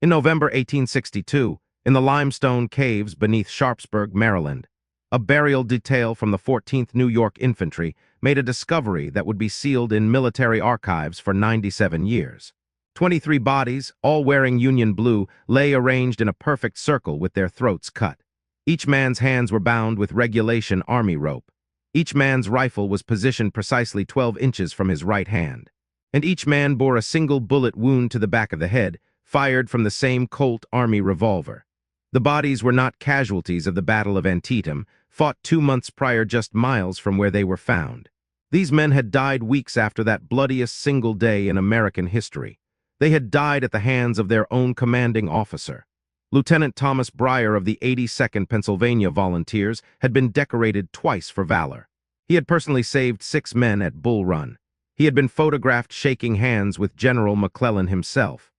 In November 1862, in the limestone caves beneath Sharpsburg, Maryland, a burial detail from the 14th New York Infantry made a discovery that would be sealed in military archives for 97 years. 23 bodies, all wearing Union blue, lay arranged in a perfect circle with their throats cut. Each man's hands were bound with regulation army rope. Each man's rifle was positioned precisely 12 inches from his right hand. And each man bore a single bullet wound to the back of the head, fired from the same Colt Army revolver. The bodies were not casualties of the Battle of Antietam, fought 2 months prior just miles from where they were found. These men had died weeks after that bloodiest single day in American history. They had died at the hands of their own commanding officer. Lieutenant Thomas Brier of the 82nd Pennsylvania Volunteers had been decorated twice for valor. He had personally saved 6 men at Bull Run. He had been photographed shaking hands with General McClellan himself.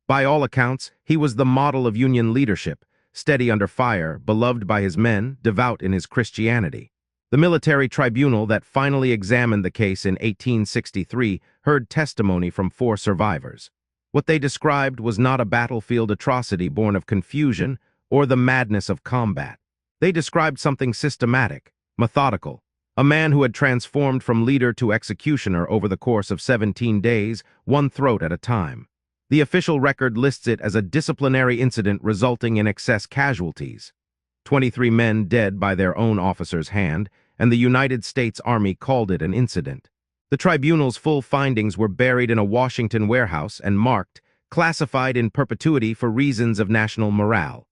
By all accounts, he was the model of Union leadership, steady under fire, beloved by his men, devout in his Christianity. The military tribunal that finally examined the case in 1863 heard testimony from 4 survivors. What they described was not a battlefield atrocity born of confusion or the madness of combat. They described something systematic, methodical, a man who had transformed from leader to executioner over the course of 17 days, one throat at a time. The official record lists it as a disciplinary incident resulting in excess casualties. 23 men dead by their own officer's hand, and the United States Army called it an incident. The tribunal's full findings were buried in a Washington warehouse and marked, classified in perpetuity for reasons of national morale.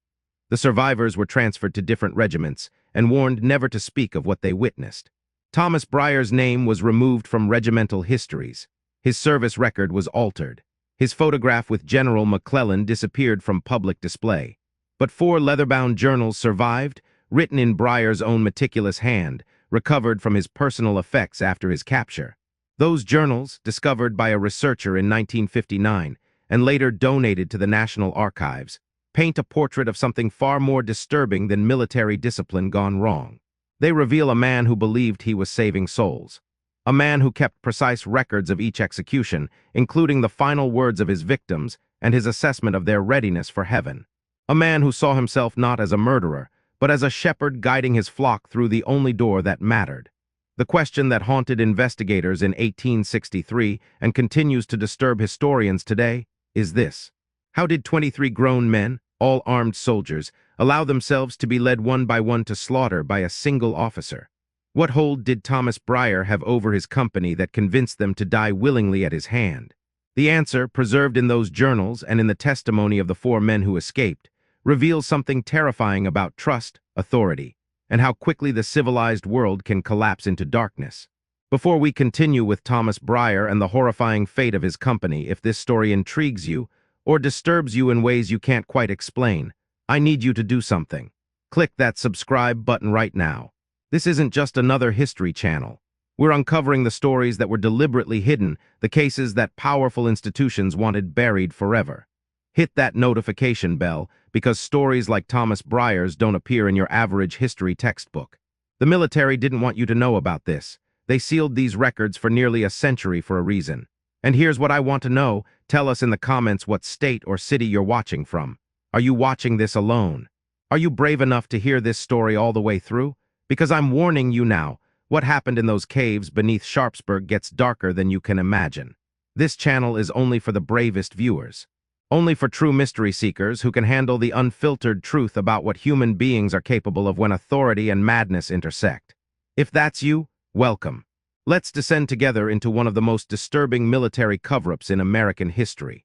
The survivors were transferred to different regiments and warned never to speak of what they witnessed. Thomas Brier's name was removed from regimental histories. His service record was altered. His photograph with General McClellan disappeared from public display. But 4 leather-bound journals survived, written in Brier's own meticulous hand, recovered from his personal effects after his capture. Those journals, discovered by a researcher in 1959 and later donated to the National Archives, paint a portrait of something far more disturbing than military discipline gone wrong. They reveal a man who believed he was saving souls. A man who kept precise records of each execution, including the final words of his victims and his assessment of their readiness for heaven. A man who saw himself not as a murderer, but as a shepherd guiding his flock through the only door that mattered. The question that haunted investigators in 1863 and continues to disturb historians today is this: how did 23 grown men, all armed soldiers, allow themselves to be led one by one to slaughter by a single officer? What hold did Thomas Brier have over his company that convinced them to die willingly at his hand? The answer, preserved in those journals and in the testimony of the 4 men who escaped, reveals something terrifying about trust, authority, and how quickly the civilized world can collapse into darkness. Before we continue with Thomas Brier and the horrifying fate of his company, if this story intrigues you or disturbs you in ways you can't quite explain, I need you to do something. Click that subscribe button right now. This isn't just another history channel. We're uncovering the stories that were deliberately hidden, the cases that powerful institutions wanted buried forever. Hit that notification bell, because stories like Thomas Brier's don't appear in your average history textbook. The military didn't want you to know about this. They sealed these records for nearly a century for a reason. And here's what I want to know. Tell us in the comments what state or city you're watching from. Are you watching this alone? Are you brave enough to hear this story all the way through? Because I'm warning you now, what happened in those caves beneath Sharpsburg gets darker than you can imagine. This channel is only for the bravest viewers. Only for true mystery seekers who can handle the unfiltered truth about what human beings are capable of when authority and madness intersect. If that's you, welcome. Let's descend together into one of the most disturbing military cover-ups in American history.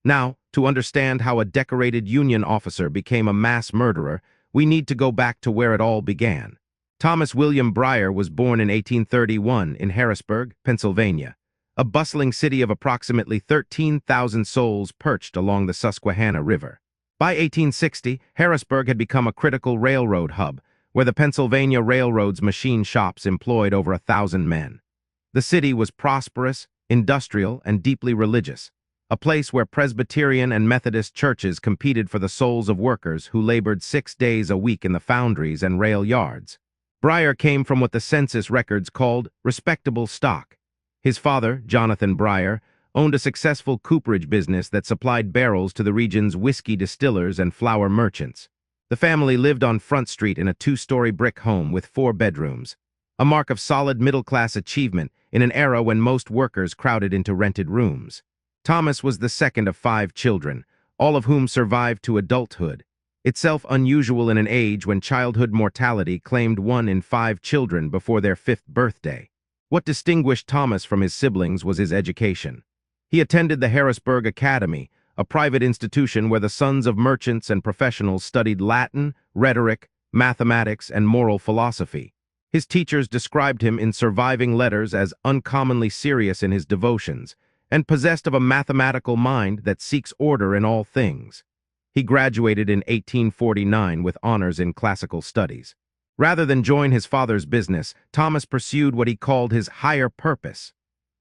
Now, to understand how a decorated Union officer became a mass murderer, we need to go back to where it all began. Thomas William Brier was born in 1831 in Harrisburg, Pennsylvania, a bustling city of approximately 13,000 souls perched along the Susquehanna River. By 1860, Harrisburg had become a critical railroad hub, where the Pennsylvania Railroad's machine shops employed over 1,000 men. The city was prosperous, industrial, and deeply religious, a place where Presbyterian and Methodist churches competed for the souls of workers who labored 6 days a week in the foundries and rail yards. Brier came from what the census records called respectable stock. His father, Jonathan Brier, owned a successful cooperage business that supplied barrels to the region's whiskey distillers and flour merchants. The family lived on Front Street in a two-story brick home with 4 bedrooms, a mark of solid middle-class achievement in an era when most workers crowded into rented rooms. Thomas was the second of 5 children, all of whom survived to adulthood, itself unusual in an age when childhood mortality claimed 1 in 5 children before their 5th birthday. What distinguished Thomas from his siblings was his education. He attended the Harrisburg Academy, a private institution where the sons of merchants and professionals studied Latin, rhetoric, mathematics, and moral philosophy. His teachers described him in surviving letters as uncommonly serious in his devotions and possessed of a mathematical mind that seeks order in all things. He graduated in 1849 with honors in classical studies. Rather than join his father's business, Thomas pursued what he called his higher purpose.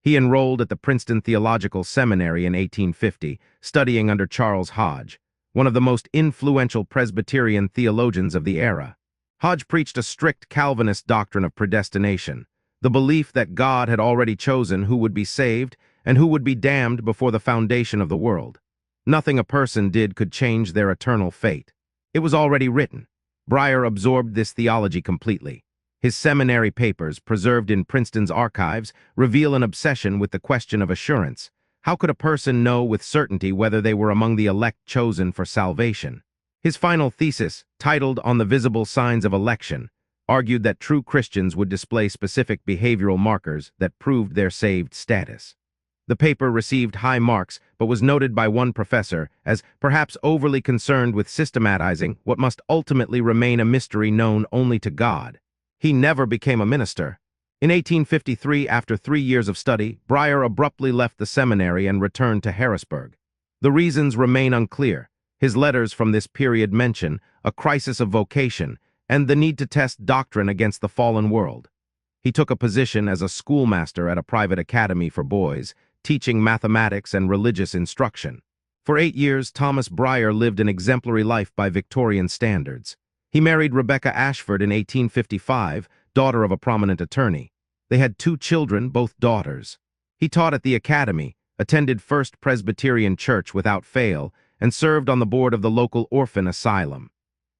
He enrolled at the Princeton Theological Seminary in 1850, studying under Charles Hodge, one of the most influential Presbyterian theologians of the era. Hodge preached a strict Calvinist doctrine of predestination, the belief that God had already chosen who would be saved and who would be damned before the foundation of the world. Nothing a person did could change their eternal fate. It was already written. Brier absorbed this theology completely. His seminary papers, preserved in Princeton's archives, reveal an obsession with the question of assurance. How could a person know with certainty whether they were among the elect chosen for salvation? His final thesis, titled On the Visible Signs of Election, argued that true Christians would display specific behavioral markers that proved their saved status. The paper received high marks, but was noted by one professor as perhaps overly concerned with systematizing what must ultimately remain a mystery known only to God. He never became a minister. In 1853, after 3 years of study, Brier abruptly left the seminary and returned to Harrisburg. The reasons remain unclear. His letters from this period mention a crisis of vocation and the need to test doctrine against the fallen world. He took a position as a schoolmaster at a private academy for boys, teaching mathematics and religious instruction. For 8 years, Thomas Brier lived an exemplary life by Victorian standards. He married Rebecca Ashford in 1855, daughter of a prominent attorney. They had 2 children, both daughters. He taught at the academy, attended First Presbyterian Church without fail, and served on the board of the local orphan asylum.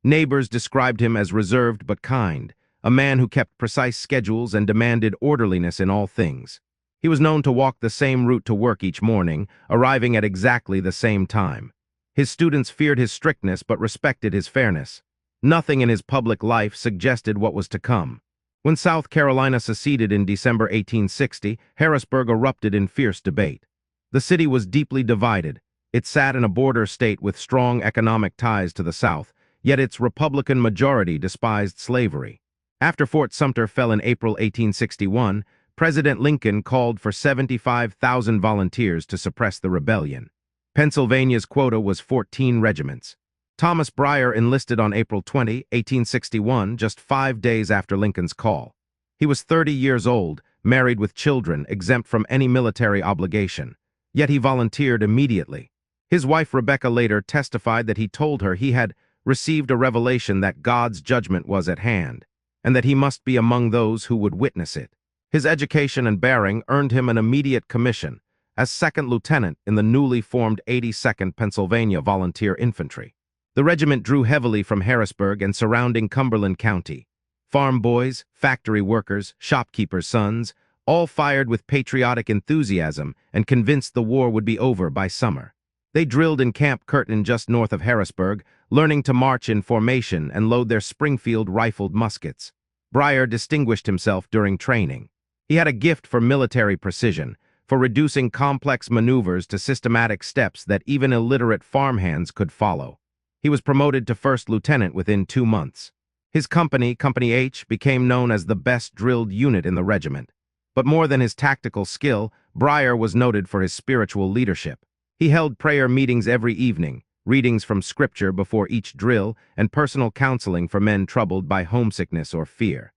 Neighbors described him as reserved but kind, a man who kept precise schedules and demanded orderliness in all things. He was known to walk the same route to work each morning, arriving at exactly the same time. His students feared his strictness but respected his fairness. Nothing in his public life suggested what was to come. When South Carolina seceded in December 1860, Harrisburg erupted in fierce debate. The city was deeply divided. It sat in a border state with strong economic ties to the South, yet its Republican majority despised slavery. After Fort Sumter fell in April 1861, President Lincoln called for 75,000 volunteers to suppress the rebellion. Pennsylvania's quota was 14 regiments. Thomas Brier enlisted on April 20, 1861, just 5 days after Lincoln's call. He was 30 years old, married with children, exempt from any military obligation. Yet he volunteered immediately. His wife Rebecca later testified that he told her he had received a revelation that God's judgment was at hand, and that he must be among those who would witness it. His education and bearing earned him an immediate commission as second lieutenant in the newly formed 82nd Pennsylvania Volunteer Infantry. The regiment drew heavily from Harrisburg and surrounding Cumberland County. Farm boys, factory workers, shopkeepers' sons, all fired with patriotic enthusiasm and convinced the war would be over by summer. They drilled in Camp Curtin just north of Harrisburg, learning to march in formation and load their Springfield rifled muskets. Brier distinguished himself during training. He had a gift for military precision, for reducing complex maneuvers to systematic steps that even illiterate farmhands could follow. He was promoted to first lieutenant within 2 months. His company, Company H, became known as the best drilled unit in the regiment. But more than his tactical skill, Brier was noted for his spiritual leadership. He held prayer meetings every evening, readings from scripture before each drill, and personal counseling for men troubled by homesickness or fear.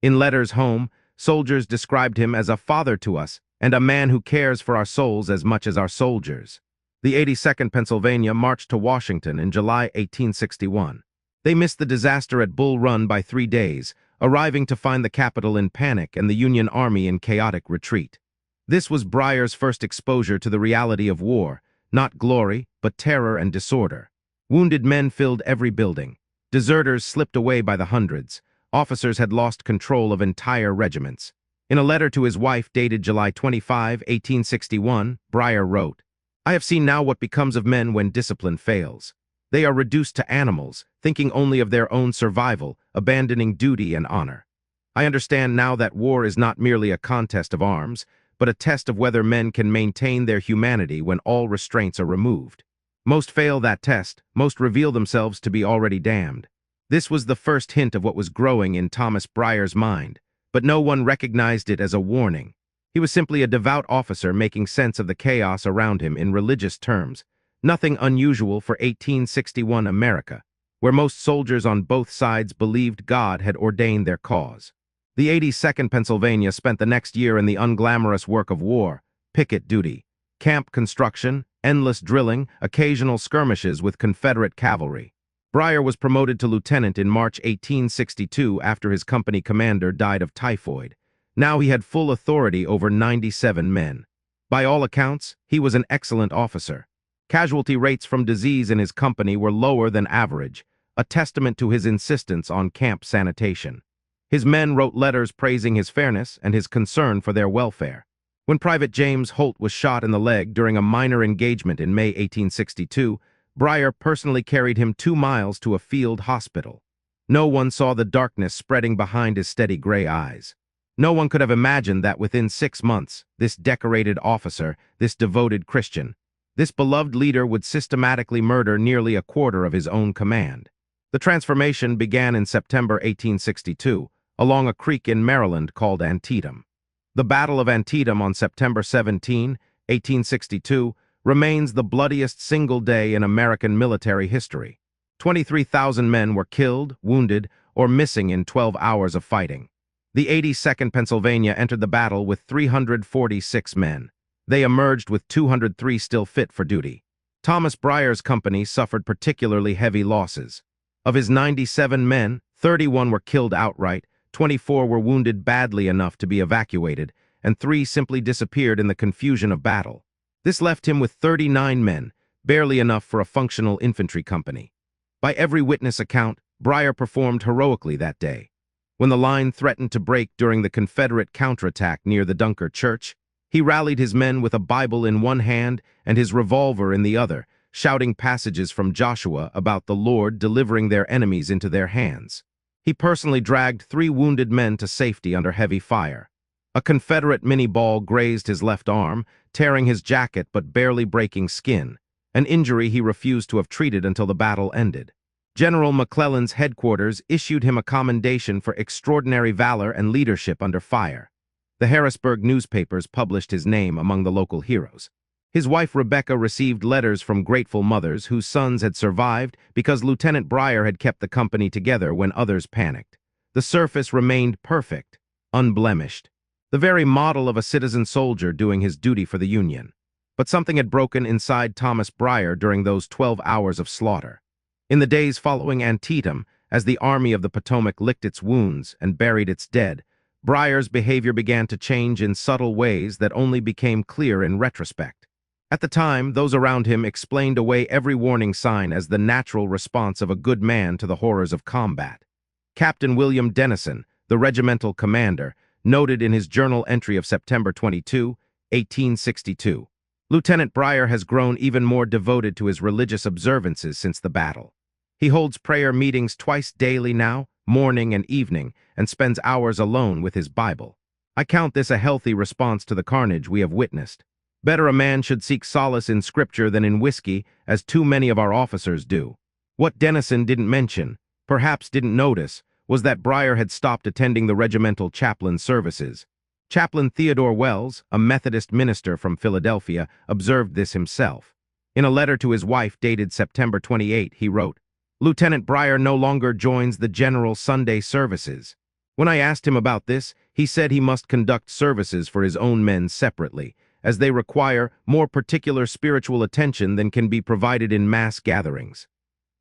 In letters home, soldiers described him as a father to us and a man who cares for our souls as much as our soldiers. The 82nd Pennsylvania marched to Washington in July 1861. They missed the disaster at Bull Run by 3 days, arriving to find the capital in panic and the Union Army in chaotic retreat. This was Brier's first exposure to the reality of war, not glory, but terror and disorder. Wounded men filled every building. Deserters slipped away by the hundreds. Officers had lost control of entire regiments. In a letter to his wife dated July 25, 1861, Brier wrote, "I have seen now what becomes of men when discipline fails. They are reduced to animals, thinking only of their own survival, abandoning duty and honor. I understand now that war is not merely a contest of arms, but a test of whether men can maintain their humanity when all restraints are removed. Most fail that test, most reveal themselves to be already damned." This was the first hint of what was growing in Thomas Brier's mind, but no one recognized it as a warning. He was simply a devout officer making sense of the chaos around him in religious terms, nothing unusual for 1861 America, where most soldiers on both sides believed God had ordained their cause. The 82nd Pennsylvania spent the next year in the unglamorous work of war, picket duty, camp construction, endless drilling, occasional skirmishes with Confederate cavalry. Brier was promoted to lieutenant in March 1862 after his company commander died of typhoid. Now he had full authority over 97 men. By all accounts, he was an excellent officer. Casualty rates from disease in his company were lower than average, a testament to his insistence on camp sanitation. His men wrote letters praising his fairness and his concern for their welfare. When Private James Holt was shot in the leg during a minor engagement in May 1862, Brier personally carried him 2 miles to a field hospital. No one saw the darkness spreading behind his steady gray eyes. No one could have imagined that within 6 months, this decorated officer, this devoted Christian, this beloved leader would systematically murder nearly a quarter of his own command. The transformation began in September 1862, along a creek in Maryland called Antietam. The Battle of Antietam on September 17, 1862, remains the bloodiest single day in American military history. 23,000 men were killed, wounded, or missing in 12 hours of fighting. The 82nd Pennsylvania entered the battle with 346 men. They emerged with 203 still fit for duty. Thomas Brier's company suffered particularly heavy losses. Of his 97 men, 31 were killed outright, 24 were wounded badly enough to be evacuated, and 3 simply disappeared in the confusion of battle. This left him with 39 men, barely enough for a functional infantry company. By every witness account, Brier performed heroically that day. When the line threatened to break during the Confederate counterattack near the Dunker Church, he rallied his men with a Bible in one hand and his revolver in the other, shouting passages from Joshua about the Lord delivering their enemies into their hands. He personally dragged 3 wounded men to safety under heavy fire. A Confederate mini-ball grazed his left arm, tearing his jacket but barely breaking skin, an injury he refused to have treated until the battle ended. General McClellan's headquarters issued him a commendation for extraordinary valor and leadership under fire. The Harrisburg newspapers published his name among the local heroes. His wife Rebecca received letters from grateful mothers whose sons had survived because Lieutenant Brier had kept the company together when others panicked. The surface remained perfect, unblemished, the very model of a citizen soldier doing his duty for the Union. But something had broken inside Thomas Brier during those 12 hours of slaughter. In the days following Antietam, as the Army of the Potomac licked its wounds and buried its dead, Brier's behavior began to change in subtle ways that only became clear in retrospect. At the time, those around him explained away every warning sign as the natural response of a good man to the horrors of combat. Captain William Dennison, the regimental commander, noted in his journal entry of September 22, 1862, "Lieutenant Brier has grown even more devoted to his religious observances since the battle. He holds prayer meetings twice daily now, morning and evening, and spends hours alone with his Bible. I count this a healthy response to the carnage we have witnessed. Better a man should seek solace in Scripture than in whiskey, as too many of our officers do." What Dennison didn't mention, perhaps didn't notice, was that Brier had stopped attending the regimental chaplain services. Chaplain Theodore Wells, a Methodist minister from Philadelphia, observed this himself. In a letter to his wife dated September 28, he wrote, "Lieutenant Brier no longer joins the general Sunday services. When I asked him about this, he said he must conduct services for his own men separately, as they require more particular spiritual attention than can be provided in mass gatherings.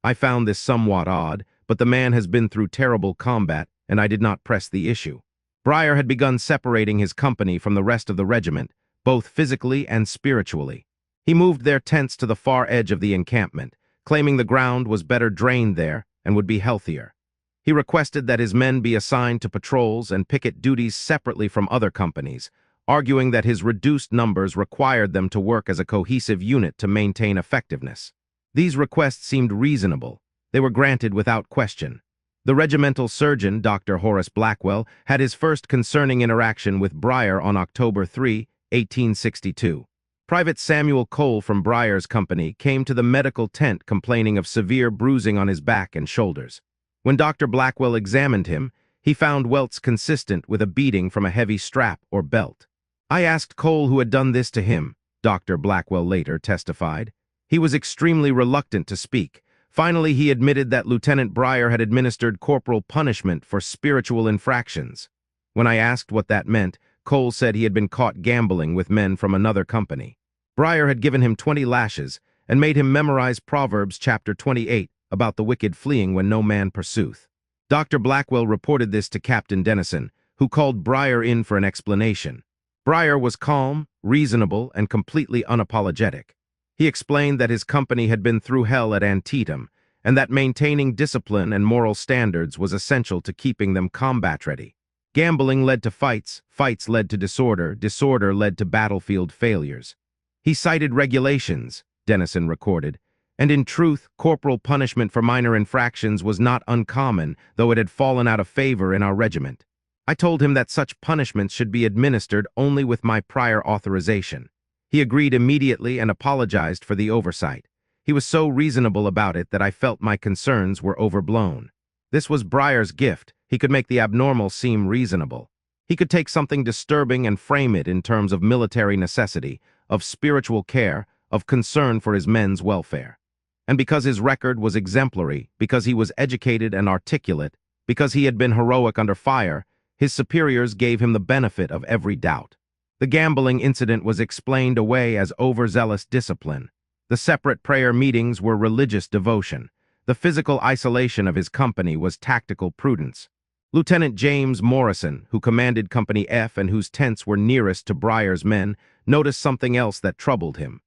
I found this somewhat odd, but the man has been through terrible combat, and I did not press the issue." Brier had begun separating his company from the rest of the regiment, both physically and spiritually. He moved their tents to the far edge of the encampment, claiming the ground was better drained there and would be healthier. He requested that his men be assigned to patrols and picket duties separately from other companies, arguing that his reduced numbers required them to work as a cohesive unit to maintain effectiveness. These requests seemed reasonable. They were granted without question. The regimental surgeon, Dr. Horace Blackwell, had his first concerning interaction with Brier on October 3, 1862. Private Samuel Cole from Brier's company came to the medical tent complaining of severe bruising on his back and shoulders. When Dr. Blackwell examined him, he found welts consistent with a beating from a heavy strap or belt. I asked Cole who had done this to him, Dr. Blackwell later testified. He was extremely reluctant to speak. Finally, he admitted that Lieutenant Brier had administered corporal punishment for spiritual infractions. When I asked what that meant, Cole said he had been caught gambling with men from another company. Brier had given him 20 lashes and made him memorize Proverbs chapter 28 about the wicked fleeing when no man pursueth. Dr. Blackwell reported this to Captain Dennison, who called Brier in for an explanation. Brier was calm, reasonable, and completely unapologetic. He explained that his company had been through hell at Antietam, and that maintaining discipline and moral standards was essential to keeping them combat-ready. Gambling led to fights, fights led to disorder, disorder led to battlefield failures. He cited regulations, Dennison recorded, and in truth, corporal punishment for minor infractions was not uncommon, though it had fallen out of favor in our regiment. I told him that such punishments should be administered only with my prior authorization. He agreed immediately and apologized for the oversight. He was so reasonable about it that I felt my concerns were overblown. This was Brier's gift. He could make the abnormal seem reasonable. He could take something disturbing and frame it in terms of military necessity, of spiritual care, of concern for his men's welfare. And because his record was exemplary, because he was educated and articulate, because he had been heroic under fire, his superiors gave him the benefit of every doubt. The gambling incident was explained away as overzealous discipline. The separate prayer meetings were religious devotion. The physical isolation of his company was tactical prudence. Lieutenant James Morrison, who commanded Company F and whose tents were nearest to Brier's men, noticed something else that troubled him.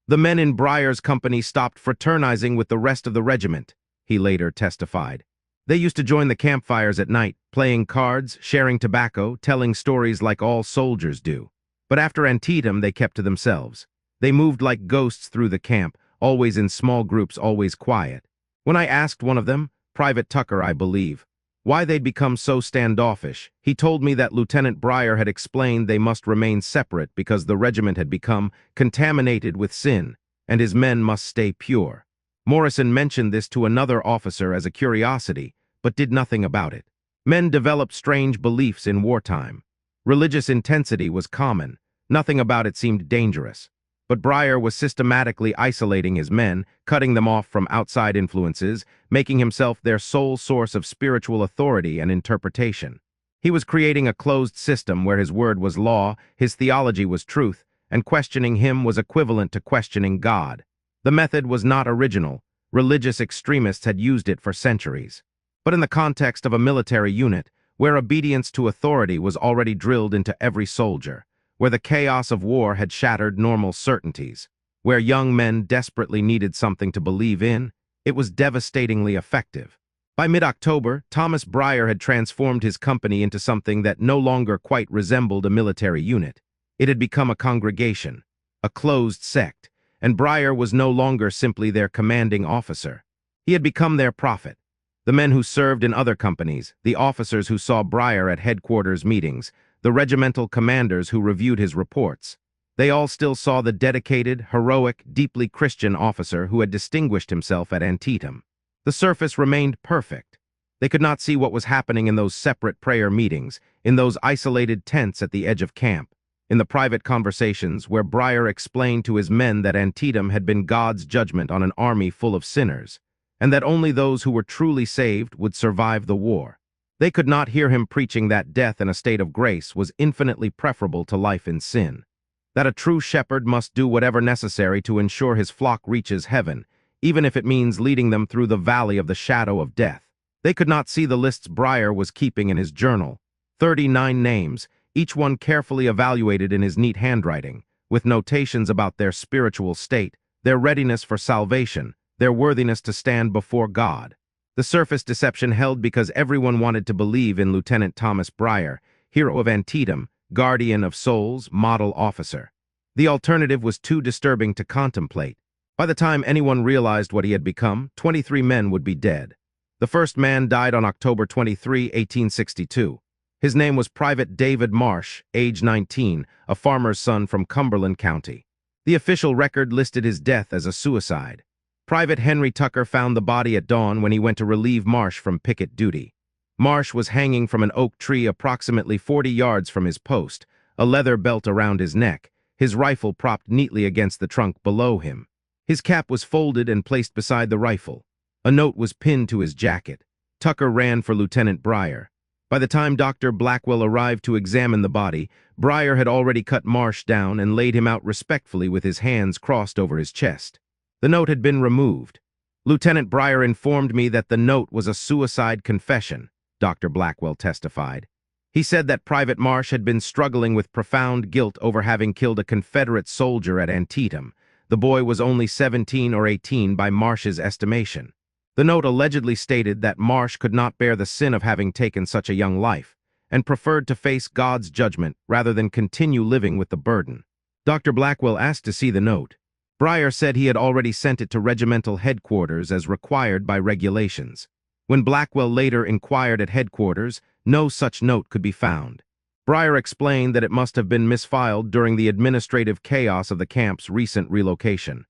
The men in Brier's company stopped fraternizing with the rest of the regiment, he later testified. They used to join the campfires at night, playing cards, sharing tobacco, telling stories like all soldiers do. But after Antietam, they kept to themselves. They moved like ghosts through the camp, always in small groups, always quiet. When I asked one of them, Private Tucker, I believe, why they'd become so standoffish, he told me that Lieutenant Brier had explained they must remain separate because the regiment had become contaminated with sin, and his men must stay pure. Morrison mentioned this to another officer as a curiosity, but did nothing about it. Men developed strange beliefs in wartime. Religious intensity was common. Nothing about it seemed dangerous. But Brier was systematically isolating his men, cutting them off from outside influences, making himself their sole source of spiritual authority and interpretation. He was creating a closed system where his word was law, his theology was truth, and questioning him was equivalent to questioning God. The method was not original. Religious extremists had used it for centuries. But in the context of a military unit, where obedience to authority was already drilled into every soldier, where the chaos of war had shattered normal certainties, where young men desperately needed something to believe in, it was devastatingly effective. By mid-October, Thomas Brier had transformed his company into something that no longer quite resembled a military unit. It had become a congregation, a closed sect, and Brier was no longer simply their commanding officer. He had become their prophet. The men who served in other companies, the officers who saw Brier at headquarters meetings, the regimental commanders who reviewed his reports, they all still saw the dedicated, heroic, deeply Christian officer who had distinguished himself at Antietam. The surface remained perfect. They could not see what was happening in those separate prayer meetings, in those isolated tents at the edge of camp, in the private conversations where Brier explained to his men that Antietam had been God's judgment on an army full of sinners, and that only those who were truly saved would survive the war. They could not hear him preaching that death in a state of grace was infinitely preferable to life in sin, that a true shepherd must do whatever necessary to ensure his flock reaches heaven, even if it means leading them through the valley of the shadow of death. They could not see the lists Brier was keeping in his journal, 39 names, each one carefully evaluated in his neat handwriting, with notations about their spiritual state, their readiness for salvation, their worthiness to stand before God. The surface deception held because everyone wanted to believe in Lieutenant Thomas Brier, hero of Antietam, guardian of souls, model officer. The alternative was too disturbing to contemplate. By the time anyone realized what he had become, 23 men would be dead. The first man died on October 23, 1862. His name was Private David Marsh, age 19, a farmer's son from Cumberland County. The official record listed his death as a suicide. Private Henry Tucker found the body at dawn when he went to relieve Marsh from picket duty. Marsh was hanging from an oak tree approximately 40 yards from his post, a leather belt around his neck, his rifle propped neatly against the trunk below him. His cap was folded and placed beside the rifle. A note was pinned to his jacket. Tucker ran for Lieutenant Brier. By the time Dr. Blackwell arrived to examine the body, Brier had already cut Marsh down and laid him out respectfully with his hands crossed over his chest. The note had been removed. Lieutenant Brier informed me that the note was a suicide confession, Dr. Blackwell testified. He said that Private Marsh had been struggling with profound guilt over having killed a Confederate soldier at Antietam. The boy was only 17 or 18 by Marsh's estimation. The note allegedly stated that Marsh could not bear the sin of having taken such a young life, and preferred to face God's judgment rather than continue living with the burden. Dr. Blackwell asked to see the note. Brier said he had already sent it to regimental headquarters as required by regulations. When Blackwell later inquired at headquarters, no such note could be found. Brier explained that it must have been misfiled during the administrative chaos of the camp's recent relocation.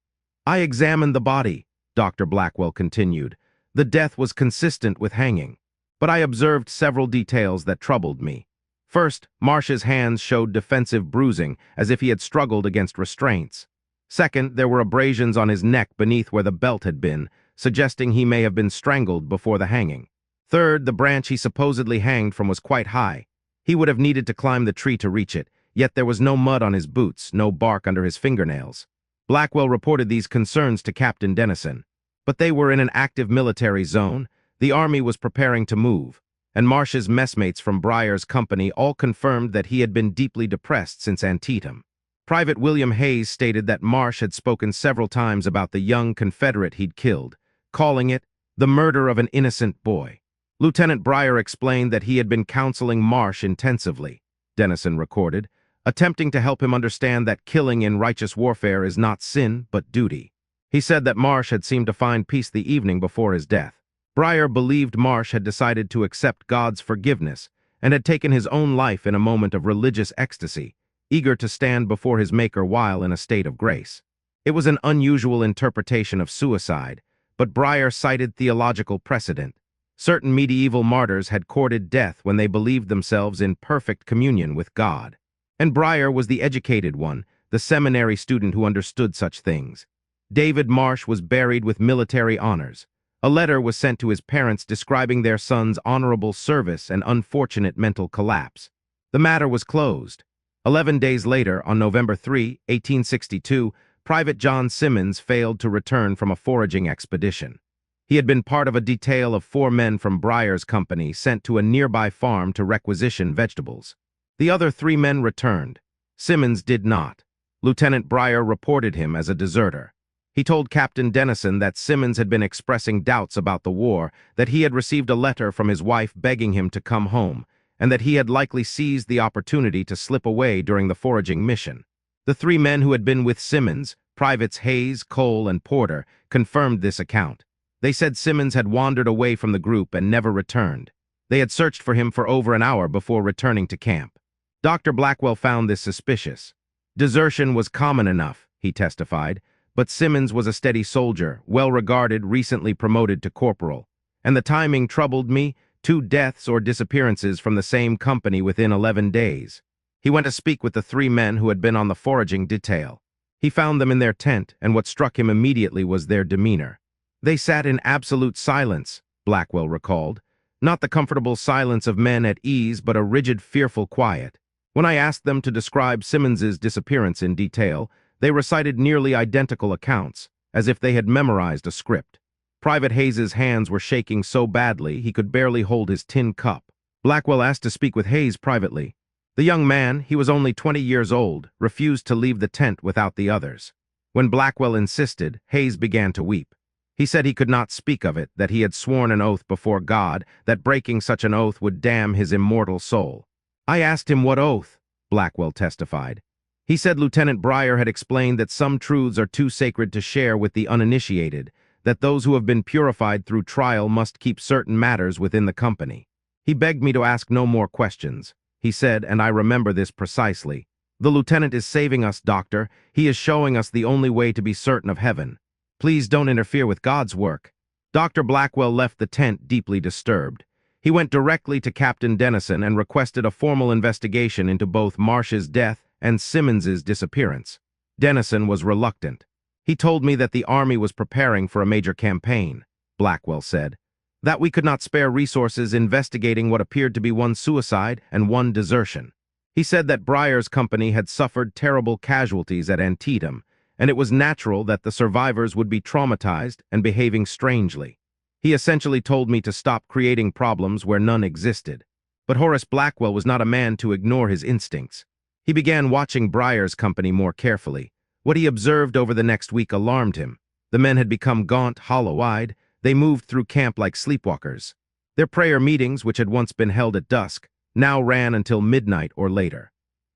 "I examined the body," Dr. Blackwell continued. "The death was consistent with hanging, but I observed several details that troubled me. First, Marsh's hands showed defensive bruising, as if he had struggled against restraints. Second, there were abrasions on his neck beneath where the belt had been, suggesting he may have been strangled before the hanging. Third, the branch he supposedly hanged from was quite high. He would have needed to climb the tree to reach it, yet there was no mud on his boots, no bark under his fingernails." Blackwell reported these concerns to Captain Dennison. But they were in an active military zone, the Army was preparing to move, and Marsh's messmates from Brier's company all confirmed that he had been deeply depressed since Antietam. Private William Hayes stated that Marsh had spoken several times about the young Confederate he'd killed, calling it the murder of an innocent boy. Lieutenant Brier explained that he had been counseling Marsh intensively, Dennison recorded, attempting to help him understand that killing in righteous warfare is not sin, but duty. He said that Marsh had seemed to find peace the evening before his death. Brier believed Marsh had decided to accept God's forgiveness and had taken his own life in a moment of religious ecstasy, eager to stand before his Maker while in a state of grace. It was an unusual interpretation of suicide, but Brier cited theological precedent. Certain medieval martyrs had courted death when they believed themselves in perfect communion with God. And Brier was the educated one, the seminary student who understood such things. David Marsh was buried with military honors. A letter was sent to his parents describing their son's honorable service and unfortunate mental collapse. The matter was closed. 11 days later, on November 3, 1862, Private John Simmons failed to return from a foraging expedition. He had been part of a detail of 4 men from Brier's company sent to a nearby farm to requisition vegetables. The other 3 men returned. Simmons did not. Lieutenant Brier reported him as a deserter. He told Captain Dennison that Simmons had been expressing doubts about the war, that he had received a letter from his wife begging him to come home, and that he had likely seized the opportunity to slip away during the foraging mission. The 3 men who had been with Simmons, Privates Hayes, Cole, and Porter, confirmed this account. They said Simmons had wandered away from the group and never returned. They had searched for him for over an hour before returning to camp. Dr. Blackwell found this suspicious. Desertion was common enough, he testified, but Simmons was a steady soldier, well-regarded, recently promoted to corporal. And the timing troubled me, 2 deaths or disappearances from the same company within 11 days. He went to speak with the 3 men who had been on the foraging detail. He found them in their tent, and what struck him immediately was their demeanor. They sat in absolute silence, Blackwell recalled. Not the comfortable silence of men at ease, but a rigid, fearful quiet. When I asked them to describe Simmons's disappearance in detail, they recited nearly identical accounts, as if they had memorized a script. Private Hayes's hands were shaking so badly he could barely hold his tin cup. Blackwell asked to speak with Hayes privately. The young man, he was only 20 years old, refused to leave the tent without the others. When Blackwell insisted, Hayes began to weep. He said he could not speak of it, that he had sworn an oath before God, that breaking such an oath would damn his immortal soul. I asked him what oath, Blackwell testified. He said Lieutenant Brier had explained that some truths are too sacred to share with the uninitiated, that those who have been purified through trial must keep certain matters within the company. He begged me to ask no more questions. He said, and I remember this precisely, "The lieutenant is saving us, doctor. He is showing us the only way to be certain of heaven. Please don't interfere with God's work." Dr. Blackwell left the tent deeply disturbed. He went directly to Captain Dennison and requested a formal investigation into both Marsh's death and Simmons's disappearance. Dennison was reluctant. "He told me that the Army was preparing for a major campaign," Blackwell said, "that we could not spare resources investigating what appeared to be one suicide and one desertion." He said that Brier's company had suffered terrible casualties at Antietam, and it was natural that the survivors would be traumatized and behaving strangely. He essentially told me to stop creating problems where none existed. But Horace Blackwell was not a man to ignore his instincts. He began watching Brier's company more carefully. What he observed over the next week alarmed him. The men had become gaunt, hollow-eyed. They moved through camp like sleepwalkers. Their prayer meetings, which had once been held at dusk, now ran until midnight or later.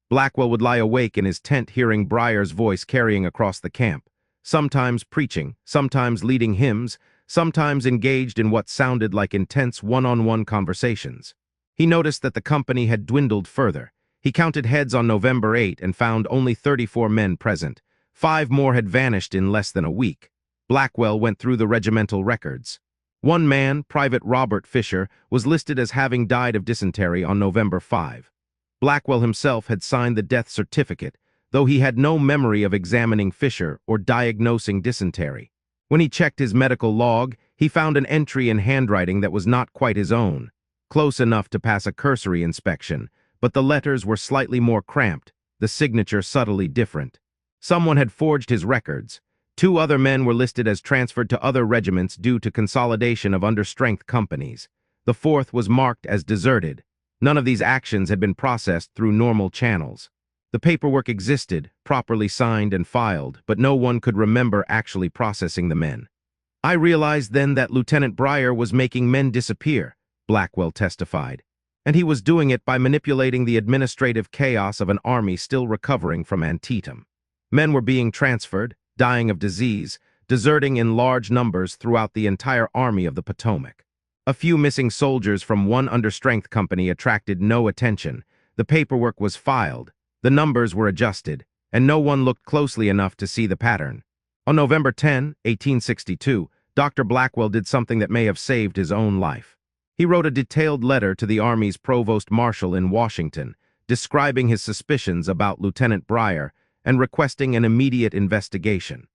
Blackwell would lie awake in his tent hearing Brier's voice carrying across the camp, sometimes preaching, sometimes leading hymns, sometimes engaged in what sounded like intense one-on-one conversations. He noticed that the company had dwindled further. He counted heads on November 8 and found only 34 men present. 5 more had vanished in less than a week. Blackwell went through the regimental records. One man, Private Robert Fisher, was listed as having died of dysentery on November 5. Blackwell himself had signed the death certificate, though he had no memory of examining Fisher or diagnosing dysentery. When he checked his medical log, he found an entry in handwriting that was not quite his own, close enough to pass a cursory inspection, but the letters were slightly more cramped, the signature subtly different. Someone had forged his records. 2 other men were listed as transferred to other regiments due to consolidation of understrength companies. The 4th was marked as deserted. None of these actions had been processed through normal channels. The paperwork existed, properly signed and filed, but no one could remember actually processing the men. "I realized then that Lieutenant Brier was making men disappear," Blackwell testified, "and he was doing it by manipulating the administrative chaos of an army still recovering from Antietam. Men were being transferred, dying of disease, deserting in large numbers throughout the entire Army of the Potomac. A few missing soldiers from one understrength company attracted no attention. The paperwork was filed, the numbers were adjusted, and no one looked closely enough to see the pattern. On November 10, 1862, Dr. Blackwell did something that may have saved his own life. He wrote a detailed letter to the Army's Provost Marshal in Washington, describing his suspicions about Lieutenant Brier and requesting an immediate investigation.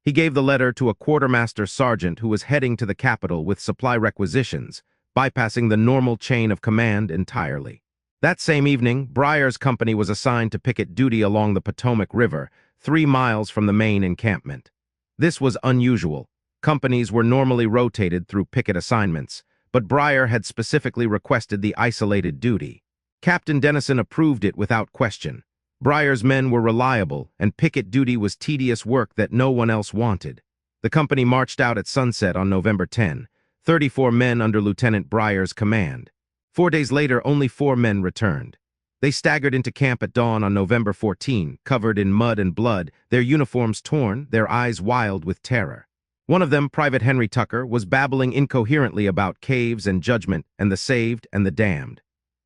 He gave the letter to a quartermaster sergeant who was heading to the capital with supply requisitions, bypassing the normal chain of command entirely. That same evening, Brier's company was assigned to picket duty along the Potomac River, 3 miles from the main encampment. This was unusual. Companies were normally rotated through picket assignments, but Brier had specifically requested the isolated duty. Captain Dennison approved it without question. Brier's men were reliable, and picket duty was tedious work that no one else wanted. The company marched out at sunset on November 10, 34 men under Lieutenant Brier's command. 4 days later, only 4 men returned. They staggered into camp at dawn on November 14, covered in mud and blood, their uniforms torn, their eyes wild with terror. One of them, Private Henry Tucker, was babbling incoherently about caves and judgment and the saved and the damned.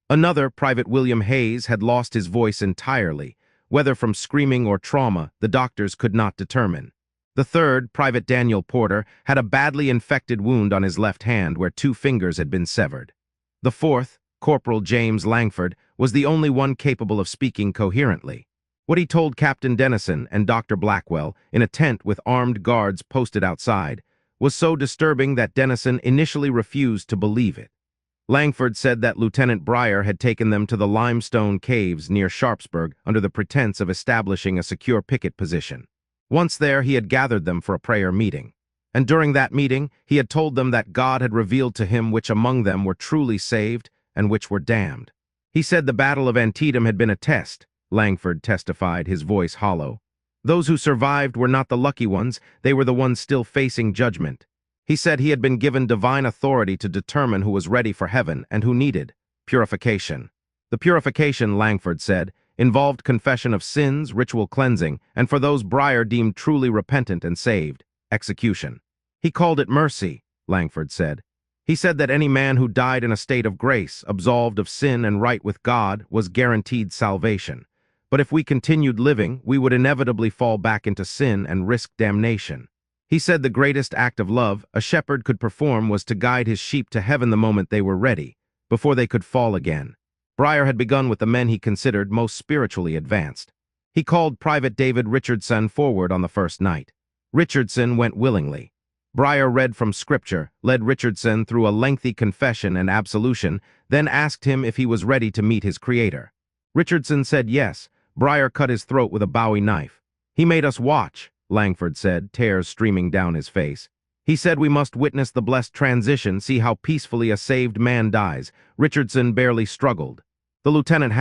Another, Private William Hayes, had lost his voice entirely. Whether from screaming or trauma, the doctors could not determine. The third, Private Daniel Porter, had a badly infected wound on his left hand where 2 fingers had been severed. The fourth, Corporal James Langford, was the only one capable of speaking coherently. What he told Captain Dennison and Dr. Blackwell, in a tent with armed guards posted outside, was so disturbing that Dennison initially refused to believe it. Langford said that Lieutenant Brier had taken them to the limestone caves near Sharpsburg under the pretense of establishing a secure picket position. Once there, he had gathered them for a prayer meeting. And during that meeting, he had told them that God had revealed to him which among them were truly saved and which were damned. He said the Battle of Antietam had been a test, Langford testified, his voice hollow. Those who survived were not the lucky ones, they were the ones still facing judgment. He said he had been given divine authority to determine who was ready for heaven and who needed purification. The purification, Langford said, involved confession of sins, ritual cleansing, and for those Brier deemed truly repentant and saved, execution. He called it mercy, Langford said. He said that any man who died in a state of grace, absolved of sin and right with God, was guaranteed salvation. But if we continued living, we would inevitably fall back into sin and risk damnation. He said the greatest act of love a shepherd could perform was to guide his sheep to heaven the moment they were ready, before they could fall again. Brier had begun with the men he considered most spiritually advanced. He called Private David Richardson forward on the first night. Richardson went willingly. Brier read from Scripture, led Richardson through a lengthy confession and absolution, then asked him if he was ready to meet his Creator. Richardson said yes. Brier cut his throat with a Bowie knife. He made us watch, Langford said, tears streaming down his face. He said we must witness the blessed transition, see how peacefully a saved man dies. Richardson barely struggled. The lieutenant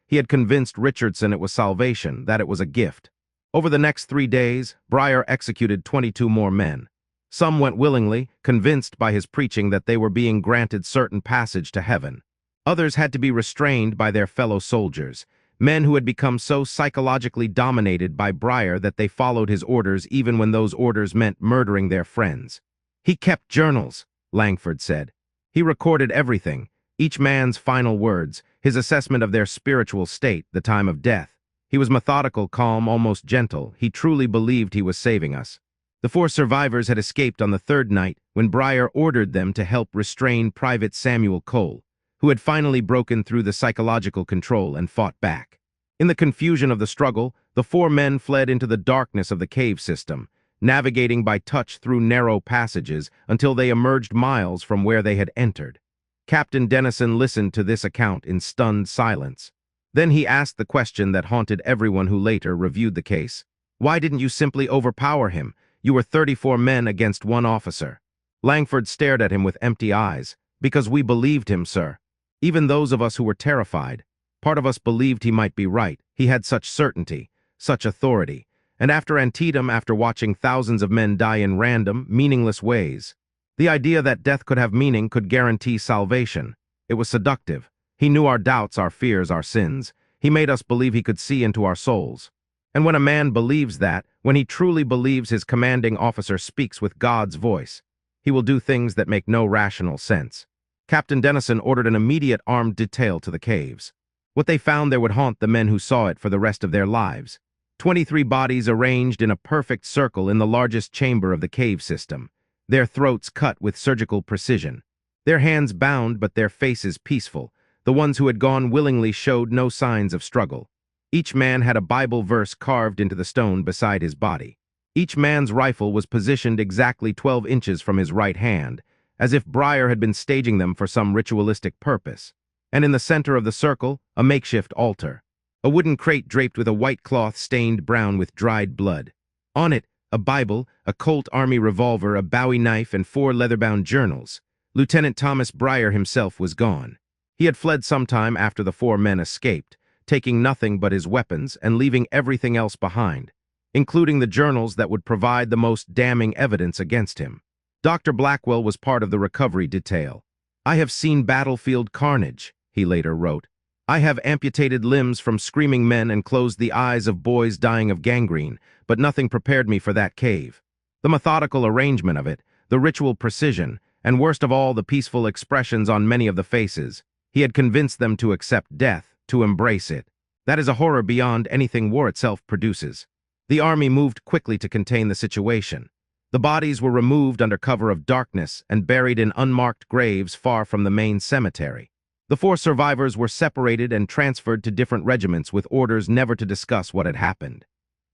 he had convinced Richardson it was salvation, that it was a gift. Over the next 3 days, Brier executed 22 more men. Some went willingly, convinced by his preaching that they were being granted certain passage to heaven. Others had to be restrained by their fellow soldiers, men who had become so psychologically dominated by Brier that they followed his orders even when those orders meant murdering their friends. He kept journals, Langford said. He recorded everything, each man's final words, his assessment of their spiritual state, the time of death. He was methodical, calm, almost gentle. He truly believed he was saving us. The 4 survivors had escaped on the 3rd night when Brier ordered them to help restrain Private Samuel Cole, who had finally broken through the psychological control and fought back. In the confusion of the struggle, the 4 men fled into the darkness of the cave system, navigating by touch through narrow passages until they emerged miles from where they had entered. Captain Dennison listened to this account in stunned silence. Then he asked the question that haunted everyone who later reviewed the case. Why didn't you simply overpower him? You were 34 men against 1 officer. Langford stared at him with empty eyes. Because we believed him, sir. Even those of us who were terrified. Part of us believed he might be right. He had such certainty, such authority. And after Antietam, after watching thousands of men die in random, meaningless ways, the idea that death could have meaning, could guarantee salvation. It was seductive. He knew our doubts, our fears, our sins. He made us believe he could see into our souls. And when a man believes that, when he truly believes his commanding officer speaks with God's voice, he will do things that make no rational sense. Captain Dennison ordered an immediate armed detail to the caves. What they found there would haunt the men who saw it for the rest of their lives. 23 bodies arranged in a perfect circle in the largest chamber of the cave system, their throats cut with surgical precision. Their hands bound, but their faces peaceful. The ones who had gone willingly showed no signs of struggle. Each man had a Bible verse carved into the stone beside his body. Each man's rifle was positioned exactly 12 inches from his right hand, as if Brier had been staging them for some ritualistic purpose. And in the center of the circle, a makeshift altar. A wooden crate draped with a white cloth stained brown with dried blood. On it, a Bible, a Colt Army revolver, a Bowie knife, and 4 leather-bound journals. Lieutenant Thomas Brier himself was gone. He had fled sometime after the 4 men escaped, taking nothing but his weapons and leaving everything else behind, including the journals that would provide the most damning evidence against him. Dr. Blackwell was part of the recovery detail. I have seen battlefield carnage, he later wrote. I have amputated limbs from screaming men and closed the eyes of boys dying of gangrene, but nothing prepared me for that cave. The methodical arrangement of it, the ritual precision, and worst of all, the peaceful expressions on many of the faces. He had convinced them to accept death, to embrace it. That is a horror beyond anything war itself produces. The army moved quickly to contain the situation. The bodies were removed under cover of darkness and buried in unmarked graves far from the main cemetery. The 4 survivors were separated and transferred to different regiments with orders never to discuss what had happened.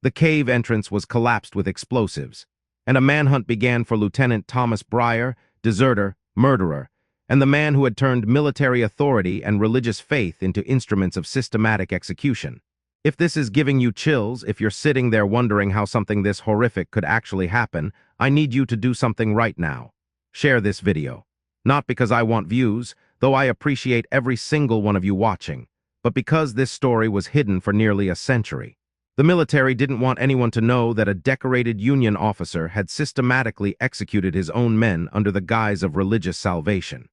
The cave entrance was collapsed with explosives, and a manhunt began for Lieutenant Thomas Brier, deserter, murderer, and the man who had turned military authority and religious faith into instruments of systematic execution. If this is giving you chills, if you're sitting there wondering how something this horrific could actually happen, I need you to do something right now. Share this video. Not because I want views, though I appreciate every single one of you watching, but because this story was hidden for nearly a century. The military didn't want anyone to know that a decorated Union officer had systematically executed his own men under the guise of religious salvation.